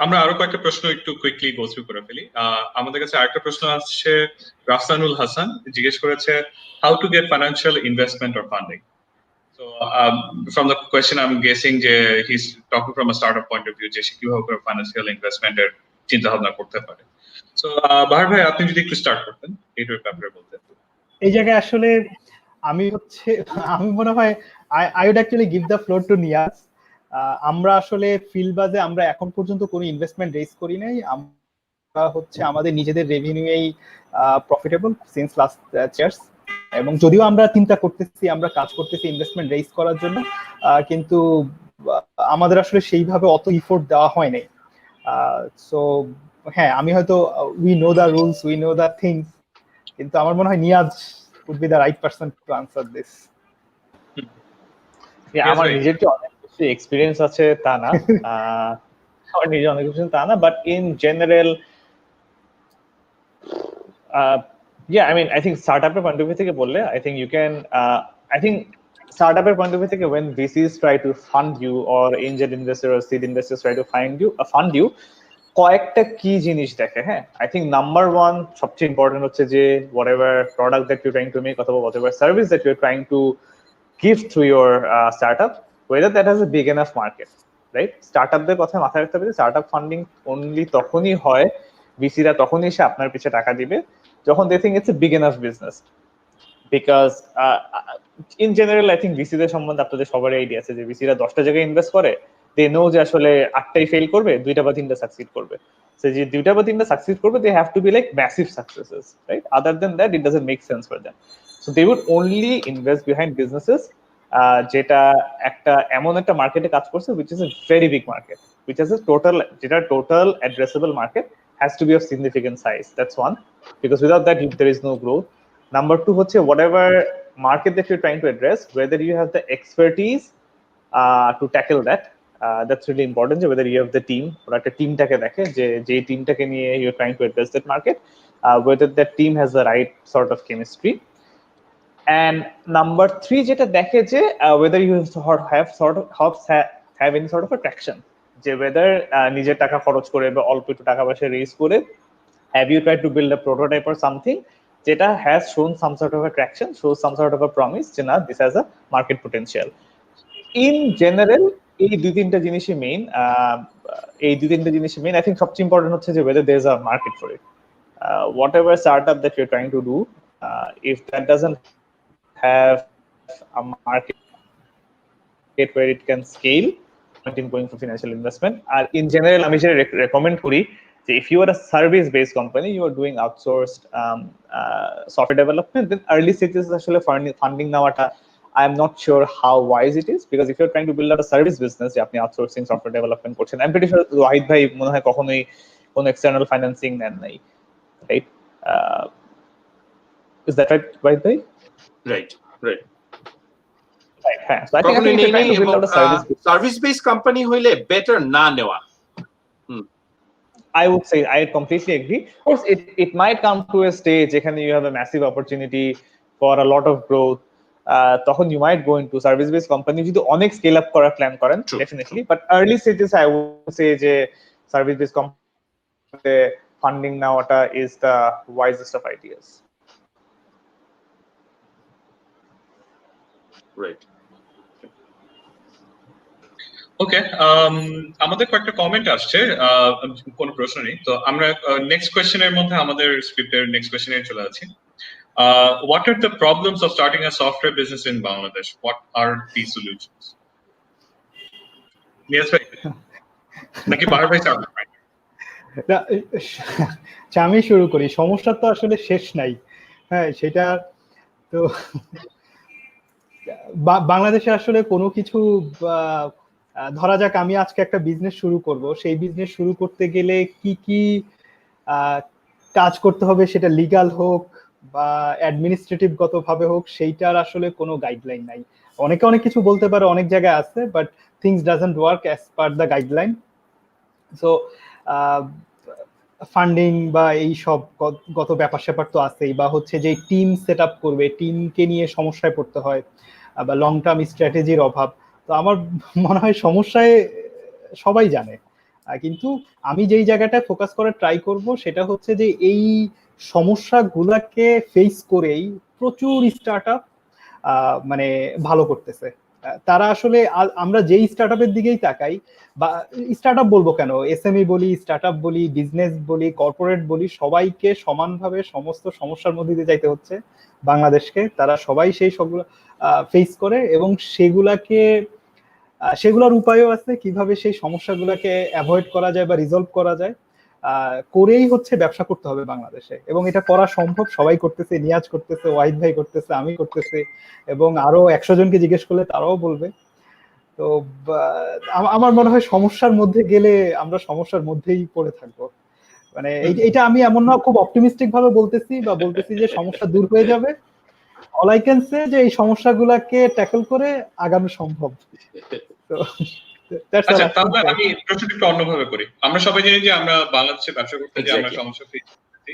B: আমরা আরো কয়েকটা প্রশ্ন একটু কুইকলি গো থ্রু করে ফেলি। আমাদের কাছে আরেকটা প্রশ্ন আসছে, রাফসানুল হাসান জিজ্ঞেস করেছে, how to get financial investment or funding? So from the question I'm guessing যে he's talking from a startup point of view, যে সে কিভাবে করে ফাইন্যান্সিয়াল ইনভেস্টমেন্টের চিন্তা ভাবনা করতে পারে। সো বাহার ভাই, আপনি যদি একটু স্টার্ট করতেন এইটার ব্যাপারে বলতেন।
C: এই জায়গায় আসলে আমি মনে হয় I would actually give the floor to Niaz. আমরা আসলে ফিল্ডবাজে আমরা এখন পর্যন্ত কোনো ইনভেস্টমেন্ট রেজ করি নাই। আমরা হচ্ছে আমাদের নিজেদের রেভিনিউই প্রফিটেবল সিন্স লাস্ট ইয়ার্স, এবং যদিও আমরা চিন্তা করতেছি, আমরা কাজ করতেছি ইনভেস্টমেন্ট রেজ করার জন্য, কিন্তু আমাদের আসলে সেইভাবে অত ইফোর্ট দেওয়া হয় নাই। সো হ্যাঁ, আমি হয়তো we know the rules, we know the things, কিন্তু আমার মনে হয় Niaz would be the right person to answer this.
D: আমার নিজের যে অনেক বেশি এক্সপিরিয়েন্স আছে তা না, আমার নিজে অনেক কিছু তা না, but in general I mean, I think startup point of view থেকে বললে, I think you can, I think startup point of view থেকে when VCs try to fund you or angel investors or seed investors try to fund you, কয়েকটা কি জিনিস দেখে। হ্যাঁ, I think number one সবচেয়ে important হচ্ছে যে whatever product that you're trying to make অথবা whatever service that you're trying to give through your startup, whether that has a big enough market, right? স্টার্টআপদের কথা মাথায় রাখতে হবে, স্টার্টআপ ফান্ডিং অনলি তখনই হয়, ভিসিরা তখনই এসে আপনার পিছে টাকা দিবে যখন they think it's a big enough business. Because in general I think ভিসিদের সম্বন্ধে আপনাদের সবারই আইডিয়া আছে যে ভিসিরা 10টা জায়গায় ইনভেস্ট করে, they know যে আসলে 8টাই ফেল করবে, 2টা বা 3টা সাকসিড করবে। So যে 2টা বা 3টা সাকসিড করবে, they have to be like massive successes, right? Other than that it doesn't make sense for them. So they would only invest behind businesses যেটা এমন একটা মার্কেটে কাজ করছে which is a very big market, which has a total addressable market has to be of significant size. That's one, because without that there is no growth. Number two হচ্ছে whatever market that you're trying to address, whether you have the expertise to tackle that, that's really important. Whether you have the team, or একটা টিমটাকে দেখে যে টিমটাকে নিয়ে you're trying to address that market, whether that team has the right sort of chemistry. And number three যেটা দেখে যে whether you have any sort of attraction, যে whether নিজের টাকা খরচ করে বা অল্প একটু টাকা পয়সা রেজ করে Have you tried to build a prototype or something যেটা has shown some sort of a traction, shows some sort of a promise যে না this has a market potential? In general এই দুই তিনটা জিনিসই মেইন, I think সবচেয়ে important হচ্ছে যে whether there is a market for it. Whatever startup that you're trying to do, if that doesn't have a market where it can scale, in going for financial investment. And in general, আমি যেটা recommend করি যে if you are a service-based company, you are doing outsourced software development, then early stages আসলে funding নেওয়াটা I am not sure how wise it is, because if you're trying to build out a service business, যে আপনি outsourcing software development করছেন, I'm pretty sure Wahid ভাই মনে হয় কখনোই কোনো external financing নেন নাই, right? Is that right, Wahid ভাই?
A: Right.
D: হ্যাঁ, so I think if you're trying to build out a
A: service based company হইলে better না নেওয়া.
D: I would say I completely agree. Of course, it might come to a stage যেখানে you have a massive opportunity for a lot of growth. তখন you might go into service based company যদি অনেক scale up করার plan করেন, definitely. But early stages I would say যে service based company funding নেওয়াটা is the wisest of ideas.
A: Right.
B: ওকে, আমাদের কয়েকটা comment আসছে, কোনো প্রশ্ন নেই, তো আমরা নেক্সট কোয়েশ্চেনের মধ্যে আমাদের স্ক্রিপ্টের নেক্সট কোয়েশ্চেনে চলে আছি। What are the problems of starting a software business in Bangladesh? What are the solutions? Yes, ভাই নাকি বাহার ভাই স্টার্ট করবেন?
C: আমি শুরু করি। সমস্যা তো আসলে শেষ নাই, হ্যাঁ সেটা তো বাংলাদেশে আসলে কোনো কিছু ধরা যাক আমি আজকে একটা বিজনেস শুরু করব, সেই বিজনেস শুরু করতে গেলে কি কি কাজ করতে হবে, সেটা লিগ্যাল হোক বা অ্যাডমিনিস্ট্রেটিভ গত ভাবে হোক, সেইটার আসলে কোনো গাইডলাইন নাই। অনেকে অনেক কিছু বলতে পারে, অনেক জায়গায় আছে, but things doesn't work as per the guideline. So funding বা এই সব গত ব্যাপার স্যাপার তো আছেই, বা হচ্ছে যে টিম সেট আপ করবে, টিমকে নিয়ে সমস্যায় পড়তে হয়, বা লং টার্ম স্ট্র্যাটেজির অভাব। তো আমার মনে হয় সমস্যায় সবাই জানে, কিন্তু আমি যেই জায়গাটায় ফোকাস করে ট্রাই করব সেটা হচ্ছে যে এই সমস্যাগুলোকে ফেস করেই প্রচুর স্টার্টআপ মানে ভালো করতেছে। তারা আসলে আমরা যেই স্টার্টআপের দিকেই তাকাই, বা স্টার্টআপ বলবো কেন, এসএমই বলি, স্টার্টআপ বলি, বিজনেস বলি, কর্পোরেট বলি, সবাইকে সমানভাবে সমস্ত সমস্যার মধ্যে দিয়ে যাইতে হচ্ছে বাংলাদেশকে। তারা সবাই সেই সবগুলো ফেস করে, এবং সেগুলোর উপায়ও আছে কিভাবে সেই সমস্যাগুলোকে অ্যাভয়েড করা যায় বা রিজলভ করা যায়। করেই হচ্ছে ব্যবসা করতে হবে বাংলাদেশে, এবং এটা করা সম্ভব। সবাই করতেছে, নিয়াজ করতেছে, ওয়াহিদ ভাই করতেছে, আমি করতেছি, এবং আরো 100 জনকে জিজ্ঞেস করলে তারাও বলবে। তো আমার মনে হয় সমস্যার মধ্যে গেলে আমরা সমস্যার মধ্যেই পড়ে থাকবো। মানে এটা আমি এমন না খুব অপটিমিস্টিক ভাবে বলতেছি যে সমস্যা দূর হয়ে যাবে। অল আই ক্যান সে যে এই সমস্যাগুলোকে ট্যাকল করে আগানো সম্ভব। তো
B: আচ্ছা, তাহলে আমি প্রশ্নটা একটু অন্যভাবে করি। আমরা সবাই জানি যে আমরা বাংলাদেশে ব্যবসা করতে যে আমরা সমস্যা ফেস করতেছি,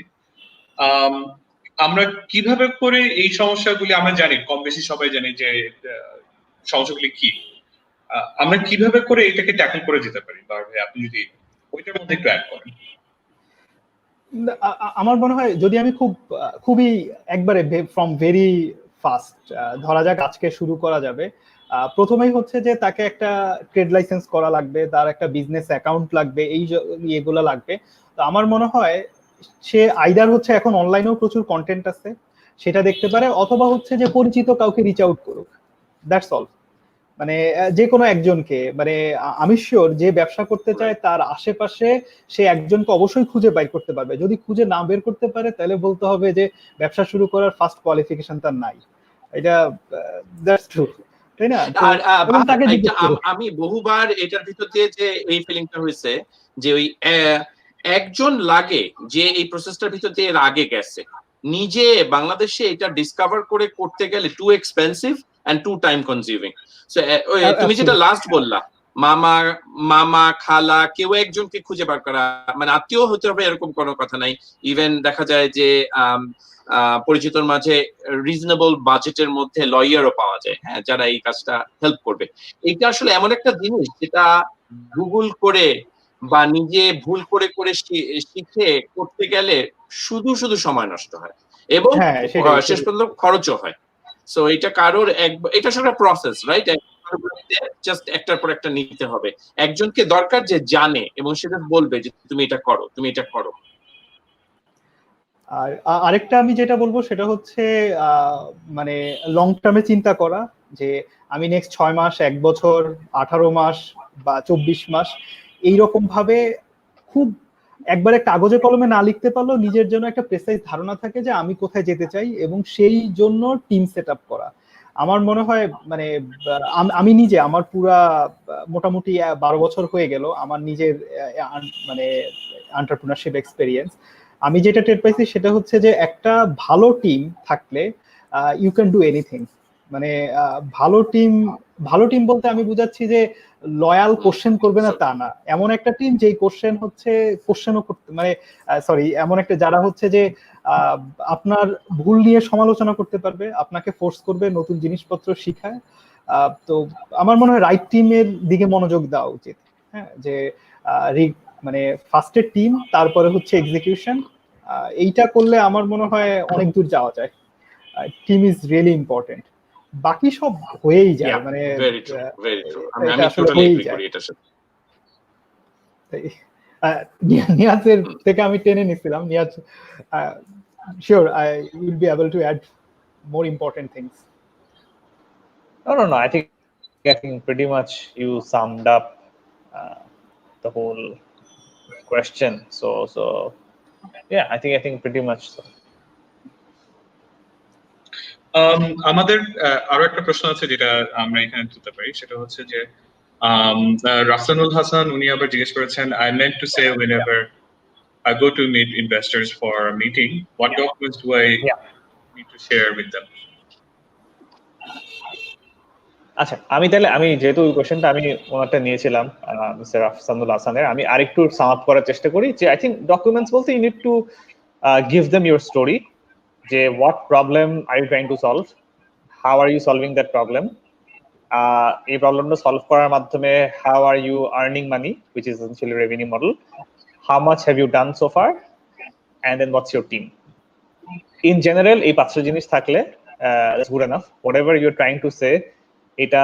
B: আমরা কিভাবে করে এই সমস্যাগুলি, আমরা জানি কম বেশি সবাই জানি যে সমস্যাগুলি কি, আমরা কিভাবে করে এটাকে ট্যাকল করে যেতে পারি? ভাই আপনি যদি ওইটার মধ্যে একটু অ্যাড করেন।
C: আমার মনে হয় যদি আমি খুবই একবারে ফ্রম ভেরি ফাস্ট ধরা যাক আজকে শুরু করা যাবে, প্রথমেই হচ্ছে যে তাকে একটা ট্রেড লাইসেন্স করা লাগবে, তার একটা বিজনেস অ্যাকাউন্ট লাগবে, এই এগুলো লাগবে। তো আমার মনে হয় সে আইদার হচ্ছে এখন অনলাইনেও প্রচুর কন্টেন্ট আছে, সেটা দেখতে পারে, অথবা হচ্ছে যে পরিচিত কাউকে রিচ আউট করুক, দ্যাটস অল। মানে যে কোনো একজনকে, মানে আমি শিওর যে ব্যবসা করতে চায় তার আশেপাশে সে একজনকে অবশ্যই খুঁজে বের করতে পারবে। যদি খুঁজে না বের করতে পারে তাহলে বলতে হবে যে ব্যবসা শুরু করার ফার্স্ট কোয়ালিফিকেশন তার নাই। এটা দ্যাটস ট্রু, তাই না?
A: আমি বহুবার এটার ভিতর দিয়ে যে এই ফিলিংটা হয়েছে যে ওই একজন লাগে যে এই প্রসেসটার ভিতর দিয়ে এর আগে গেছে, নিজে বাংলাদেশে এটা ডিসকভার করে করতে গেলে too expensive and too time consuming. So তুমি যেটা লাস্ট বললা, মামা খালা কেউ একজনকে খুঁজে বার করা, মানে আত্মীয় হতে হবে এরকম কোনো কথা নাই। ইভেন দেখা যায় যে পরিচিতর মাঝে রিজনেবল বাজেটের মধ্যে লয়ারও পাওয়া যায়, হ্যাঁ, যারা এই কাজটা হেল্প করবে। এটা আসলে এমন একটা জিনিস যেটা গুগল করে বা নিজে ভুল করে করে শিখে করতে গেলে শুধু শুধু সময় নষ্ট হয় এবং
C: হ্যাঁ সেটাই
A: শেষ পর্যন্ত খরচও হয়। সো এটা কারোর এটা একটা প্রসেস, রাইট? জাস্ট একটার পর একটা নিতে হবে। একজনকে দরকার যে জানে এবং সেটা বলবে যে তুমি এটা করো, তুমি এটা করো।
C: আর আরেকটা আমি যেটা বলবো সেটা হচ্ছে মানে লং টার্মে চিন্তা করা, যে আমি নেক্সট 6 মাস, 1 বছর, 18 মাস বা 24 মাস এইরকম ভাবে খুব একবারে কাগজে কলমে না লিখতে পারলেও নিজের জন্য একটা প্রেসাইজ ধারণা থাকে যে আমি কোথায় যেতে চাই, এবং সেই জন্য টিম সেট আপ করা। আমার মনে হয় মানে আমি নিজে আমার পুরা মোটামুটি 12 বছর হয়ে গেল আমার নিজের মানে এন্টারপ্রেনারশিপ এক্সপেরিয়েন্স। আমি যেটা টের পাইছি সেটা হচ্ছে যে একটা ভালো টিম থাকলে ইউ ক্যান ডু এনিথিং। মানে ভালো টিম বলতে আমি বুঝাচ্ছি যে লয়াল কোশ্চেন করবে না তা না, এমন একটা টিম যেই কোশ্চেন হচ্ছে কোশ্চেনও করতে মানে সরি এমন একটা যারা হচ্ছে যে আপনার ভুল নিয়ে সমালোচনা করতে পারবে, আপনাকে ফোর্স করবে, নতুন জিনিসপত্র শিখায়। তো আমার মনে হয় রাইট টিমের দিকে মনোযোগ দেওয়া উচিত। হ্যাঁ, যে মানে ফার্স্টে টিম, তারপরে হচ্ছে এক্সিকিউশন। এইটা করলে আমার মনে হয় অনেক দূর যাওয়া যায়। টিম ইজ রিয়েলি ইম্পর্টেন্ট, বাকি সব হয়েই যায়। মানে
A: ভেরি ট্রু, ভেরি ট্রু।
C: এটা
A: আমি
C: আসলে
A: টোটালি
C: হয়েই
A: এগ্রি
C: যায়।
A: করি এটার সাথে।
C: নিয়াজের থেকে আমি টেনে নিছিলাম। Niaz sure I will be able to add more important things.
D: No. I think pretty much you summed up the whole question. So yeah, I think pretty much so.
B: আমাদের আরো একটা প্রশ্ন আছে যেটা আমরা এখানে তুলতে পারি, সেটা হচ্ছে যে রাফসানুল হাসান উনি আবার জিজ্ঞেস করেছেন, I meant to say whenever I go to meet investors for a meeting, what documents do I need to share with them?
D: আচ্ছা, আমি যেহেতু ওই কোশ্চেনটা আমি ওনারটা নিয়েছিলাম মিস্টার আফসানুল হাসানের, আমি আরেকটু সাম আপ করার চেষ্টা করি যে আই থিঙ্ক ডকুমেন্টস বলতে you need to give them your story, যে what problem are you trying to solve, how are you solving that problem, এই প্রবলেমটা সলভ করার মাধ্যমে how are you earning money, which is essentially revenue model, how much have you done so far, and then what's your team. In general এই 5টা জিনিস থাকলে that's good enough. Whatever you are trying to say, এটা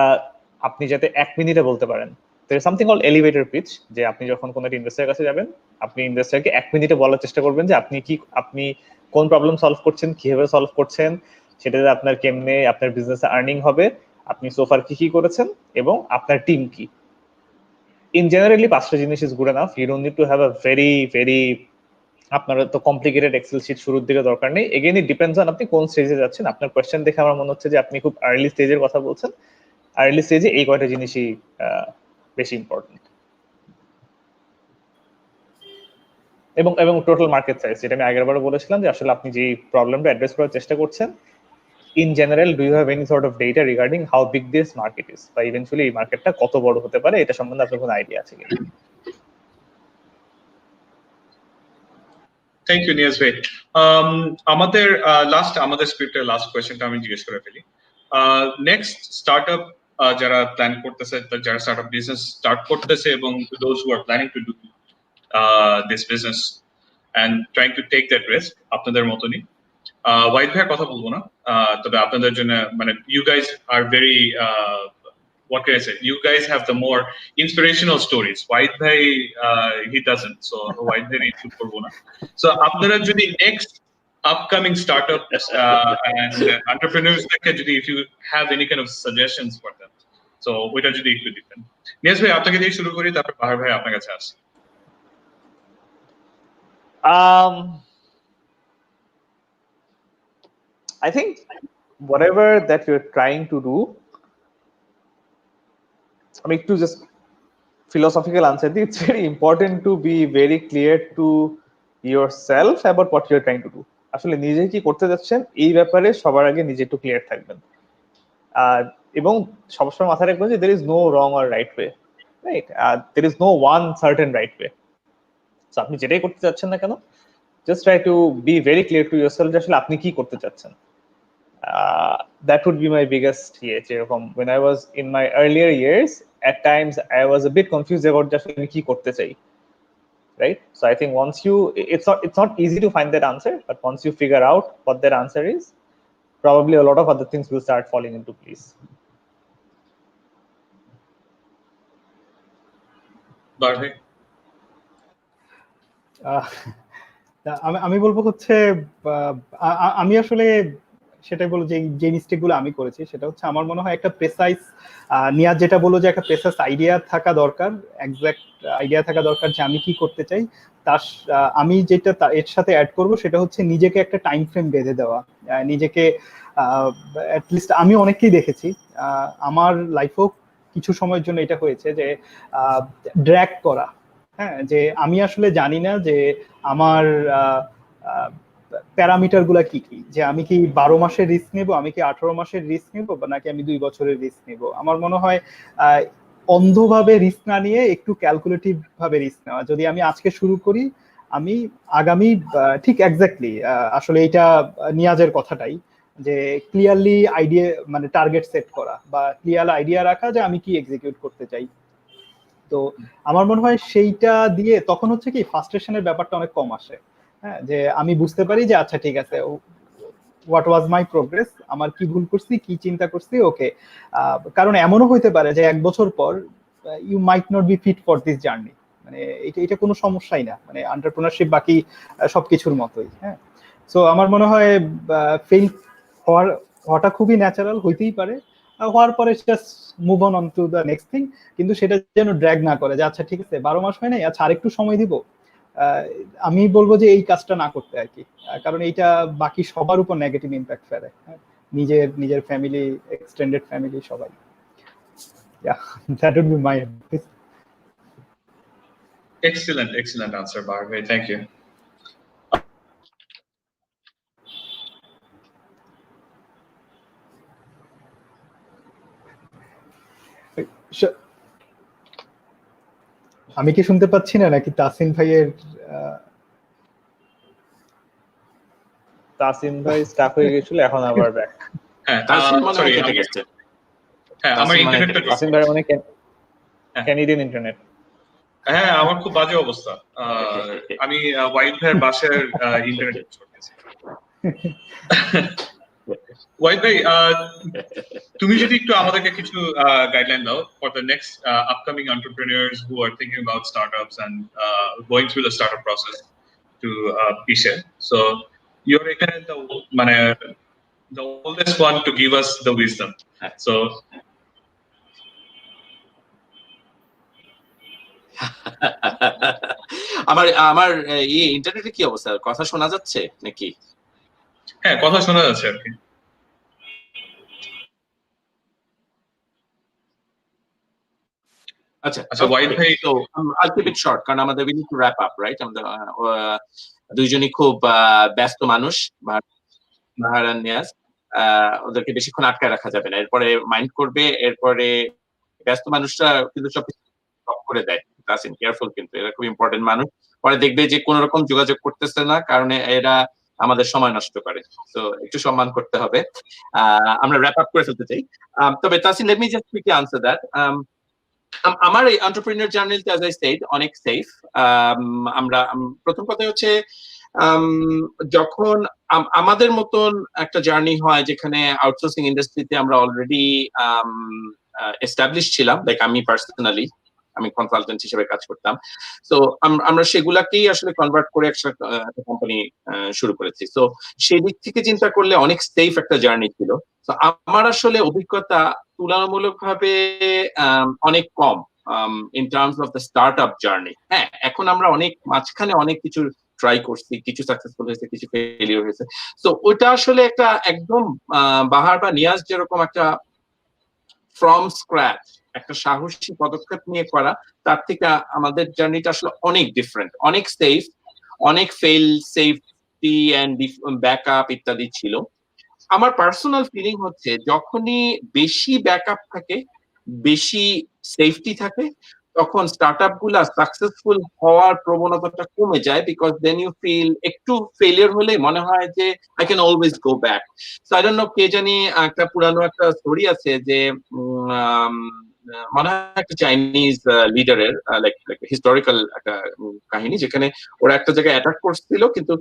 D: আপনি যাতে 1 মিনিটে বলতে পারেন। there is something called elevator pitch, যে আপনি যখন কোনো একটা ইনভেস্টরের কাছে যাবেন, আপনি ইনভেস্টরকে 1 মিনিটে বলার চেষ্টা করবেন যে আপনি কোন প্রবলেম সলভ করছেন, কিভাবে সলভ করছেন, সেটাতে আপনার কেমনে আপনার বিজনেসে আর্নিং হবে, আপনি সোফার কি করেছেন, এবং আপনার টিম কি। ইন জেনারেলি 5টা জিনিস is good enough. You don't need to have a very আপনার তো কমপ্লিকেটেড এক্সেল শিট শুরুর দিকে দরকার নেই। এগেইন ইট ডিপেন্ডস অন আপনি কোন স্টেজে যাচ্ছেন। আপনার কোয়েশ্চেন দেখে আমার মনে হচ্ছে যে আপনি খুব আর্লি স্টেজের কথা বলছেন। আর্লি স্টেজে এই কয়টা জিনিসই বেশি ইম্পর্টেন্ট। এবং টোটাল মার্কেট সাইজ, যেটা আমি আগেরবারও বলেছিলাম যে আসলে আপনি যে প্রবলেমটা অ্যাড্রেস করার চেষ্টা করছেন, in general do you have any sort of data regarding how big this market is, বা ইভেন্চুয়ালি এই মার্কেটটা কত বড় হতে পারে, এটা সম্বন্ধে আপনার কোনো আইডিয়া আছে কিনা।
B: থ্যাংক ইউ নিয়াজ ভাই। আমাদের স্ক্রিপ্টের লাস্ট কোয়েশ্চেনটা আমি জিজ্ঞেস করে ফেলি। নেক্সট স্টার্টআপ যারা প্ল্যান করতেছে, যারা স্টার্টআপ বিজনেস স্টার্ট করতেছে, এবং those who are planning to do this business and trying to take that risk, আপনাদের মতনই। ওয়াইড ভাইয়ের কথা বলবো না, তবে আপনাদের জন্য মানে you guys are very what can I say? You guys have the more inspirational stories. White Bhai, he doesn't. So White Bhai include করবো না. So আপনারা যদি next upcoming startups and entrepreneurs যদি if you have any kind of suggestions for them, so ওইটা যদি একটু দিতেন। নিয়াজ ভাই আপনাকে দিয়ে শুরু করি, তারপর বাহার ভাই আপনার কাছে আসি।
D: I think whatever that you're trying to do, আমি একটু জাস্ট philosophical answer দিই, it's very important to be very clear to yourself about what you're trying to do. আসলে নিজে কি করতে যাচ্ছেন এই ব্যাপারে সবার আগে নিজে একটু ক্লিয়ার থাকবেন, এবং সবসময় মাথায় রাখবেন যে there is no wrong or right way, right? There is no one certain right way. So আপনি যেটাই করতে যাচ্ছেন না কেন, just try to be very clear to yourself যে আসলে আপনি কি করতে চাচ্ছেন। That would be my biggest যেরকম when I was in my earlier years, at times I was a bit confused about just আমি কি করতে চাই, right? So I think once you, it's not easy to find that answer, but once you figure out what that answer is, probably a lot of other things will start falling into place.
B: Barbe?
C: আমি বলবো হচ্ছে আমি আসলে সেটাই বলবো যে mistake গুলো আমি করেছি সেটা হচ্ছে আমার মনে হয় একটা প্রেসাইজ নিয়াজ যেটা বললো যে একটা প্রেসাইজ আইডিয়া থাকা দরকার, এক্সাক্ট আইডিয়া থাকা দরকার যে আমি কি করতে চাই। তার আমি যেটা এর সাথে অ্যাড করব সেটা হচ্ছে নিজেকে একটা টাইম ফ্রেম বেঁধে দেওয়া, নিজেকে অ্যাটলিস্ট আমি অনেককেই দেখেছি আমার লাইফেও কিছু সময়ের জন্য এটা হয়েছে যে ড্র্যাগ করা, হ্যাঁ, যে আমি আসলে জানি না যে আমার প্যারামিটার গুলা কি কি, যে আমি কি 12 মাসের রিস্ক নেব, আমি কি 18 মাসের রিস্ক নেব, বা নাকি আমি 2 বছরের রিস্ক নেব। আমার মনে হয় অন্ধভাবে রিস্ক না নিয়ে একটু ক্যালকুলেটিভ ভাবে রিস্ক নেওয়া। যদি আমি আজকে শুরু করি, আমি আগামী ঠিক এক্স্যাক্টলি আসলে এটা নিয়াজের কথাটাই, যে ক্লিয়ারলি আইডিয়া মানে টার্গেট সেট করা বা ক্লিয়ার আইডিয়া রাখা যে আমি কি এক্সিকিউট করতে চাই। তো আমার মনে হয় সেইটা দিয়ে তখন হচ্ছে কি ফ্রাস্ট্রেশনের ব্যাপারটা অনেক কম আসে। হ্যাঁ, যে আমি বুঝতে পারি যে আচ্ছা ঠিক আছে, হোয়াট ওয়াজ মাই প্রোগ্রেস, আমার কি ভুল করছি, কি চিন্তা করছি, ওকে। কারণ এমনও হইতে পারে যে 1 বছর পর you might not be fit for this journey, মানে এটা কোনো সমস্যাই না, মানে এন্টারপ্রেনারশিপ বাকি সবকিছুর মতোই। হ্যাঁ, সো আমার মনে হয় ফেল হওয়াটা খুবই ন্যাচারাল, হইতেই পারে। হওয়ার পরে just move on to the next thing, কিন্তু সেটা যেন ড্র্যাগ না করে যে আচ্ছা ঠিক আছে 12 মাস হয় নাই, আচ্ছা আরেকটু সময় দিব। আমি বলবো যে এই কাজটা না করতে আর কি, কারণ এইটা বাকি সবার উপর নেগেটিভ ইম্প্যাক্ট ফেলে, নিজের ফ্যামিলি, এক্সটেন্ডেড ফ্যামিলি, সবাই। That would be my advice.
B: Excellent answer, Barbe. Thank you.
C: আমি কি শুনতে পাচ্ছি না নাকি তাসিন ভাইয়ের?
D: তাসিন ভাই স্টাক হয়ে গেছিল, এখন আবার ব্যাক।
B: হ্যাঁ,
A: সরি কেটে গেছে।
B: হ্যাঁ, আমার ইন্টারনেটটা
D: তাসিন ভাই অনেক ক্যানাডিয়ান ইন্টারনেট।
B: হ্যাঁ, আমার খুব বাজে অবস্থা। আমি ওয়াইড ভাইয়ের বাসার ইন্টারনেট ইউজ করতেছি। ওয়াইড ভাই, তুমি যদি একটু আমাদেরকে কিছু গাইডলাইন দাও for the next upcoming entrepreneurs who are thinking about startups and going through the startup process to পিসে। সো ইউর এখানে মানে the oldest one to give us the wisdom. So
A: আমার এই ইন্টারনেটে কি অবস্থা, কথা শোনা যাচ্ছে নাকি?
B: হ্যাঁ, কথা শোনা যাচ্ছে আর কি।
A: আচ্ছা
B: ওয়াইড ভাই,
A: তো I'll keep it short কারণ আমাদের we need to wrap up, right? আমাদের দুইজনই খুব ব্যস্ত মানুষ, বাহার আর নিয়াজ। ওদেরকে বেশিক্ষণ আটকায় রাখা যাবে না, এরপরে মাইন্ড করবে, এরপরে ব্যস্ত মানুষরা কিন্তু সব করে দেয়। তাসিন কেয়ারফুল, কিন্তু এরা খুব ইম্পর্টেন্ট মানুষ, পরে দেখবে যে কোন রকম যোগাযোগ করতেছে না, কারণ এরা আমাদের সময় নষ্ট করে। তো একটু সম্মান করতে হবে। আমরা র্যাপ আপ করে ফেলতে চাই। তবে Tasin, let me just quickly answer that. আমার এই এন্টারপ্রেনিউর জার্নিটা অ্যাজ আই সেড অনেক সেফ। আমরা প্রথম কথা হচ্ছে যখন আমাদের মতন একটা জার্নি হয় যেখানে আউটসোর্সিং ইন্ডাস্ট্রিতে আমরা অলরেডি এস্টাবলিশ ছিলাম, লাইক আমি পার্সোনালি আমি কনসালটেন্ট হিসেবে কাজ করতাম। তো আমরা সেগুলাকেই আসলে কনভার্ট করে একটা কোম্পানি শুরু করেছি। তো সেই দিক থেকে চিন্তা করলে অনেক সেফ একটা জার্নি ছিল। তো আমার আসলে অভিজ্ঞতা তুলনামূলকভাবে অনেক কম in terms of the start up journey. হ্যাঁ, এখন আমরা অনেক মাঝখানে অনেক কিছু ট্রাই করছি, কিছু সাকসেসফুল হয়েছে, কিছু ফেলিওর হয়েছে। তো ওইটা আসলে একটা একদম বাহার বা নিয়াজ যেরকম একটা ফ্রম স্ক্র্যাচ একটা সাহসী পদক্ষেপ নিয়ে করা, তার থেকে আমাদের জার্নিটা আসলে অনেক ডিফারেন্ট, অনেক সেফ, অনেক ফেল সেফটি এন্ড ব্যাকআপ ইত্যাদি ছিল। আমার পার্সোনাল ফিলিং হচ্ছে যখনই বেশি ব্যাকআপ থাকে, বেশি সেফটি থাকে, তখন স্টার্টআপ গুলা সাকসেসফুল হওয়ার প্রবণতাটা কমে যায়, বিকজ দেন ইউ ফিল একটু ফেলিয়ার হলে মনে হয় যে I can always go back. So I don't know, কে জানি একটা পুরানো একটা স্টোরি আছে যে মনে হয় একটা চাইনিজ লিডারের লাইক হিস্টোরিক্যাল একটা কাহিনী, যেখানে ওরা একটা জায়গায় অ্যাটাক করছিল, কিন্তু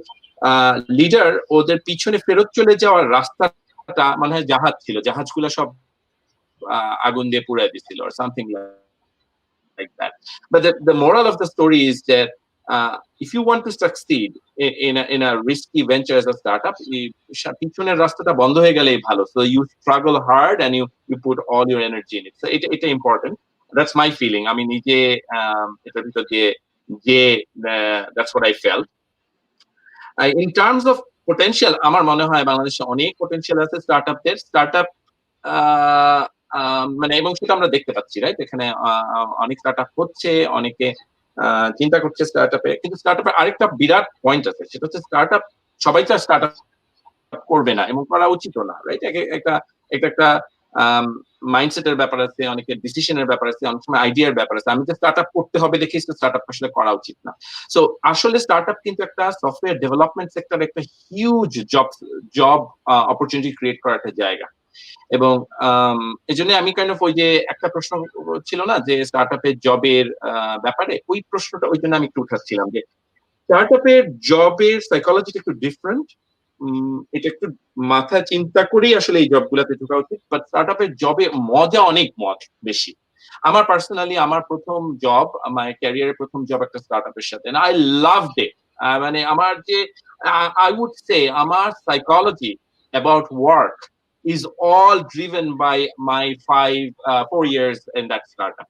A: লিডার ওদের পিছনে ফেরত চলে যাওয়ার রাস্তাটা মনে হয় জাহাজ ছিল, জাহাজগুলো সব আগুন দিয়ে পুড়াই দিছিল or something like that. But the moral of the story is that if you want to succeed in a risky venture as a startup, পিছনের রাস্তাটা বন্ধ হয়ে গেলেই ভালো. So you struggle hard and you put all your energy in it. So এটা important. That's my feeling. আমি নিজে এটার ভিতর দিয়ে যে that's what I felt. In terms of potential, আমার মনে হয় বাংলাদেশে অনেক potential আছে startup মানে, এবং সেটা আমরা দেখতে পাচ্ছি, রাইট? এখানে অনেক স্টার্টআপ হচ্ছে, অনেকে চিন্তা করছে স্টার্টআপে, কিন্তু স্টার্টআপের আরেকটা বিরাট পয়েন্ট আছে, সেটা হচ্ছে স্টার্টআপ সবাই তো স্টার্টআপ করবে না এবং করা উচিতও না, রাইট? একটা মাইন্ডসেটের ব্যাপার আছে, অনেকের ডিসিশনের ব্যাপার আছে, অনেক সময় আইডিয়ার ব্যাপার আছে। আমি তো স্টার্টআপ করতে হবে দেখে স্টার্টআপ আসলে করা উচিত না। সো আসলে স্টার্টআপ কিন্তু একটা সফটওয়্যার ডেভেলপমেন্ট সেক্টর, একটা হিউজ জব অপরচুনিটি ক্রিয়েট করার একটা জায়গা। এবং এই জন্য আমি কাইন্ড অফ ওই যে একটা প্রশ্ন ছিল না যে স্টার্টআপের জবের ব্যাপারে, ওই প্রশ্নটা ওই জন্য আমি একটু উঠাচ্ছিলাম যে স্টার্টআপের জবের সাইকোলজিটা একটু ডিফারেন্ট। এটা একটু মাথায় চিন্তা করেই আসলে এই জবগুলোতে ঢোকা উচিত। বাট স্টার্টআপের জবে মজা অনেক বেশি। আমার পার্সোনালি আমার প্রথম জব, আমার ক্যারিয়ারের প্রথম জব একটা স্টার্টআপের সাথে, আই লাভড ইট। মানে আমার যে আই উড সে আমার psychology about work is all driven by my 4 years in that startup.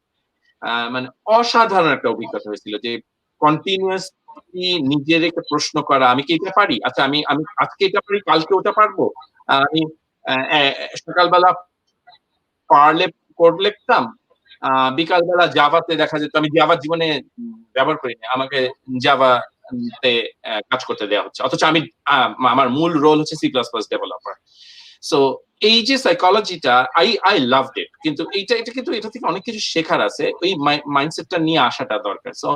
A: মানে অসাধারণ একটা অভিজ্ঞতা হয়েছিল যে কন্টিনিউয়াসলি নিজের একটা প্রশ্ন করা, আমি কি এটা পারি? আচ্ছা, আমি আজকে এটা পারি, কালকে ওটা পারবো। আমি সকালবেলা পারলে কোড লিখতাম, বিকালবেলা জাভাতে দেখা যেত, আমি জাভা জীবনে ব্যবহার করিনি, আমাকে জাভাতে কাজ করতে দেওয়া হচ্ছে, অথচ আমি আমার মূল রোল হচ্ছে C++ ডেভেলপার। সো এই যে সাইকোলজিটা, আই লাভড ইট। কিন্তু এটা থেকে অনেক কিছু শেখার আছে, ওই মাইন্ডসেটটা নিয়ে আসাটা দরকার। So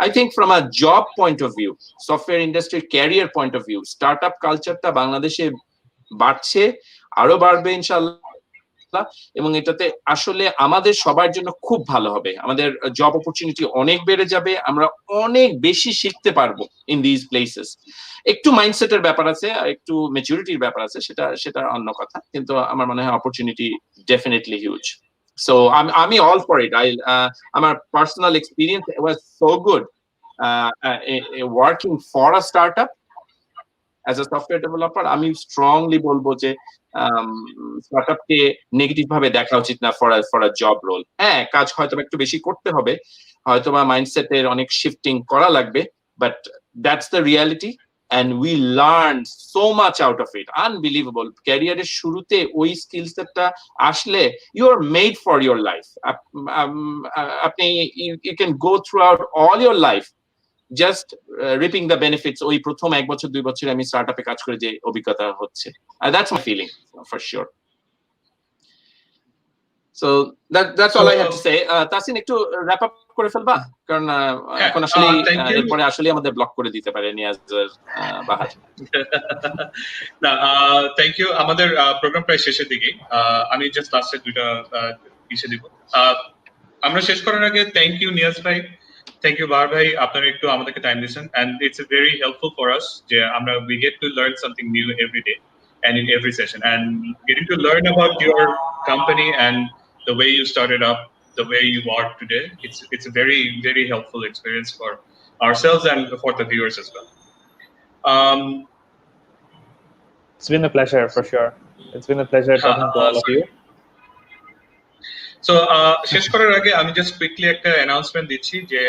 A: I think from a job point of view, software ইন্ডাস্ট্রির career point of view, startup কালচারটা বাংলাদেশে বাড়ছে, আরো বাড়বে ইনশাআল্লাহ, এবং এটাতে আসলে আমাদের সবার জন্য খুব ভালো হবে। আমাদের জব অপরচুনিটি অনেক বেড়ে যাবে, আমরা অনেক বেশি শিখতে পারবো ইন দিস প্লেসেস। একটু মাইন্ডসেটের ব্যাপার আছে, একটু ম্যাচুরিটির ব্যাপার আছে, সেটা অন্য কথা, কিন্তু আমার মনে হয় অপরচুনিটি ডেফিনেটলি হিউজ। সো আমি অল ফর ইট। আমার personal experience was so good working for a startup as a software developer. আমি স্ট্রংলি বলবো যে স্টার্টআপকে নেগেটিভ ভাবে দেখা উচিত না ফর আ জব রোল। হ্যাঁ, কাজ হয়তো একটু বেশি করতে হবে, হয়তো বা মাইন্ডসেটের অনেক শিফটিং করা লাগবে, but that's the reality and we learned so much out of it. Unbelievable. ক্যারিয়ারের শুরুতে ওই স্কিল সেটটা আসলে you are made for your life. আপনি you can go throughout all your life just reaping the benefits ওই প্রথম 1 বছর 2 বছরে আমি স্টার্টআপে কাজ করে যে অভিজ্ঞতা হচ্ছে। That's my feeling for sure. So that's all I have to say. Tasin, একটু wrap up করে ফেলবা, কারণ এখন আসলে এরপরে আসলে আমাদের ব্লক করে দিতে পারে নিয়াজের বাহার।
B: না, থ্যাংক ইউ। আমাদের প্রোগ্রাম প্রায় শেষের দিকে, আমি জাস্ট লাস্টে দুইটা পিছিয়ে দিব। আমরা শেষ করার আগে থ্যাংক ইউ নিয়াজ ভাই, থ্যাংক ইউ বার ভাই, আপনারা একটু আমাদেরকে টাইম দিয়েছেন, and it's very helpful for us যে আমরা we get to learn something new every day and in every session, and getting to learn about your company and the way you started up, the way you are today. It's a very, very helpful experience for ourselves and for the viewers as well.
D: It's been a pleasure for sure. It's been a pleasure talking to all of you.
B: So শেষ করার আগে আমি just quickly একটা announcement দিচ্ছি যে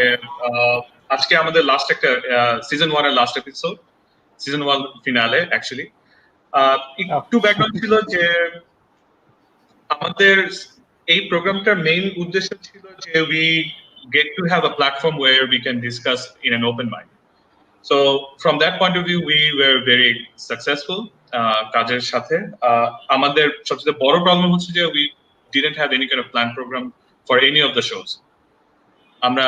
B: আজকে আমাদের last একটা সিজন 1 এর last episode, season 1 finale actually. একটু ব্যাকগ্রাউন্ড ছিল যে আমাদের এই প্রোগ্রামটার মেইন উদ্দেশ্য ছিল যে we get to have a platform where we can discuss in an open mind. So from that point of view we were very successful কাজের সাথে। আমাদের সবচেয়ে বড় প্রবলেম হচ্ছে যে we didn't have any kind of plan program for any of the shows. আমরা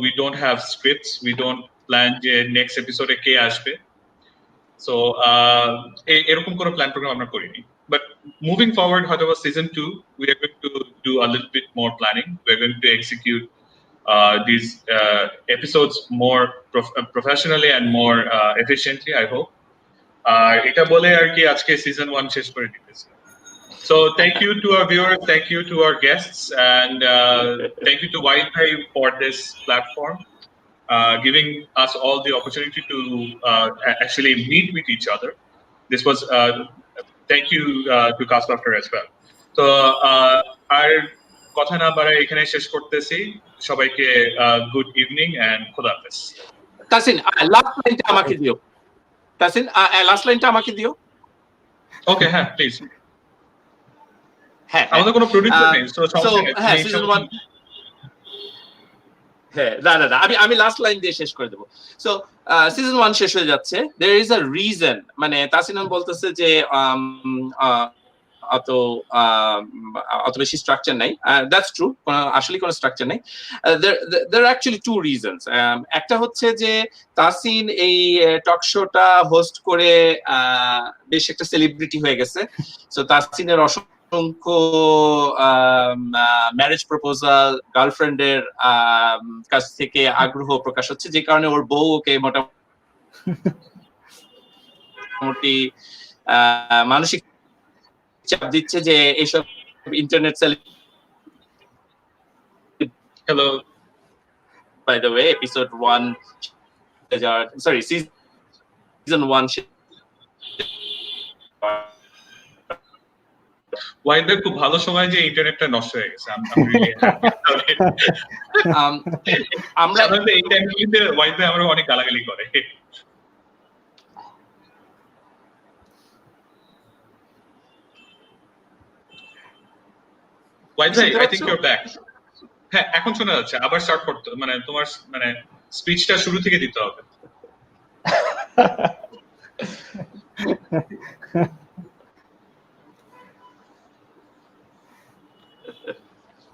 B: we don't have scripts, we don't plan যে next episode এ কে আসবে। So এরকম কোনো প্ল্যান প্রোগ্রাম আমরা করিনি। But moving forward, হয়তো season 2 we are going to do a little bit more planning. We're going to execute these episodes more professionally and more efficiently, I hope. এটা বলে আর কি আজকে সিজন 1 শেষ করে দিতেছি। So thank you to our viewers, thank you to our guests, and thank you to Wi-Fi for this platform, giving us all the opportunity to actually meet with each other. This was thank you to Castafter as well. So our কথা না বাড়াই এখানে শেষ করতেছি। সবাইকে good evening and খোদা হাফেজ।
A: Tasin last লাইনটা আমাকে দিও। তাসিন লাস্ট লাইনটা আমাকে দিও।
B: ওকে, হ্যাঁ প্লিজ।
A: হ্যাঁ,
B: আমাদের কোনো প্রোডিউসার নেই, সো
A: হ্যাঁ সিজন 1 হ্যাঁ না আমি লাস্ট লাইন দিয়ে শেষ করে দেব। সো সিজন 1 শেষ হয়ে যাচ্ছে। देयर इज আ রিজন, মানে তাসিন বলতেছে যে অত বেশি স্ট্রাকচার নাই। দ্যাটস ট্রু, আসলে কোনো স্ট্রাকচার নাই। there are actually two reasons. একটা হচ্ছে যে তাসিন এই টক শোটা হোস্ট করে বেশ একটা সেলিব্রিটি হয়ে গেছে। সো তাসিনের অসংখ্য ম্যারেজ প্রপোজাল গার্লফ্রেন্ডের কাছ থেকে আগ্রহ প্রকাশ হচ্ছে, যে কারণে ওর বউ ওকে মোটামুটি মানসিক চাপ দিচ্ছে যে এইসব internet
B: hello
A: bye the way episode 1 sorry season 1
B: ওয়াইদের খুব ভালো সময় যে ইন্টারনেটটা নষ্ট হয়ে গেছে। আমরা এই টাইমগুলিতে ওয়াইদে আমরা অনেক গালাগালি করে। ওয়াইদ ভাই, আই থিংক ইউর ব্যাক। হ্যাঁ, এখন শোনা যাচ্ছে। আবার স্টার্ট করতে, মানে তোমার মানে স্পিচটা শুরু থেকে দিতে হবে।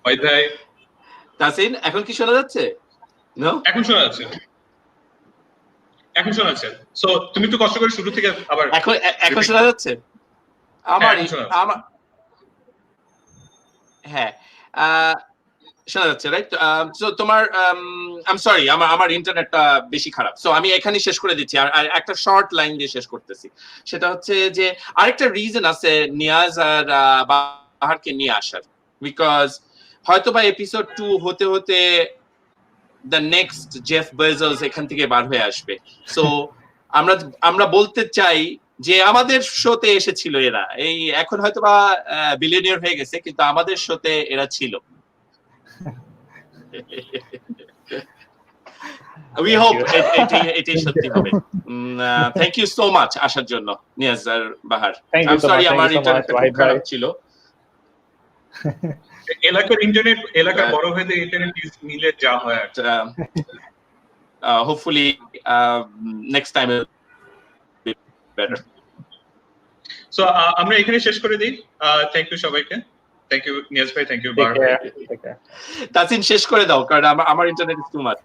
B: ওয়াইদ ভাই,
A: তাসিন এখন কি শোনা যাচ্ছে? নো,
B: এখন শোনা যাচ্ছে। এখন শোনা যাচ্ছে। সো তুমি একটু কষ্ট করে শুরু থেকে আবার।
A: এখন শোনা যাচ্ছে? আমার হ্যাঁ শোনা যাচ্ছে, রাইট? সো তোমার আই এম সরি, আমার ইন্টারনেটটা বেশি খারাপ। সো আমি এখানে শেষ করে দিচ্ছি, আর একটা শর্ট লাইন দিয়ে শেষ করতেছি। সেটা হচ্ছে যে আরেকটা রিজন আছে নিয়াজ আর বাহারকে নিয়ে আসার, বিকজ হয়তো বা এপিসোড 2 হতে হতে দ্য নেক্সট জেফ বেজোস এখান থেকে বার হয়ে আসবে। সো আমরা বলতে চাই যে আমাদের শোতে এসেছিল এরা, এই এখন হয়তো বা বিলিয়নিয়ার হয়ে গেছে, কিন্তু আমাদের শোতে এরা ছিল। We hope এটাই সত্যি হবে। থ্যাংক ইউ সো মাচ আসার জন্য নিয়াজ আর বাহার। I'm sorry আমার ইন্টারনেটটা খুব খারাপ ছিল।
B: এলাকার বড় হয়ে ইন্টারনেট মিলে যা হয়,
A: hopefully next time will be better.
B: So আমরা এখানে শেষ করে দিই। থ্যাংক ইউ সবাইকে। থ্যাংক ইউ নিয়াজ ভাই, থ্যাংক ইউ বাহার ভাই।
A: তাসিন শেষ করে দাও, কারণ আমার ইন্টারনেট ইজ টু মাচ।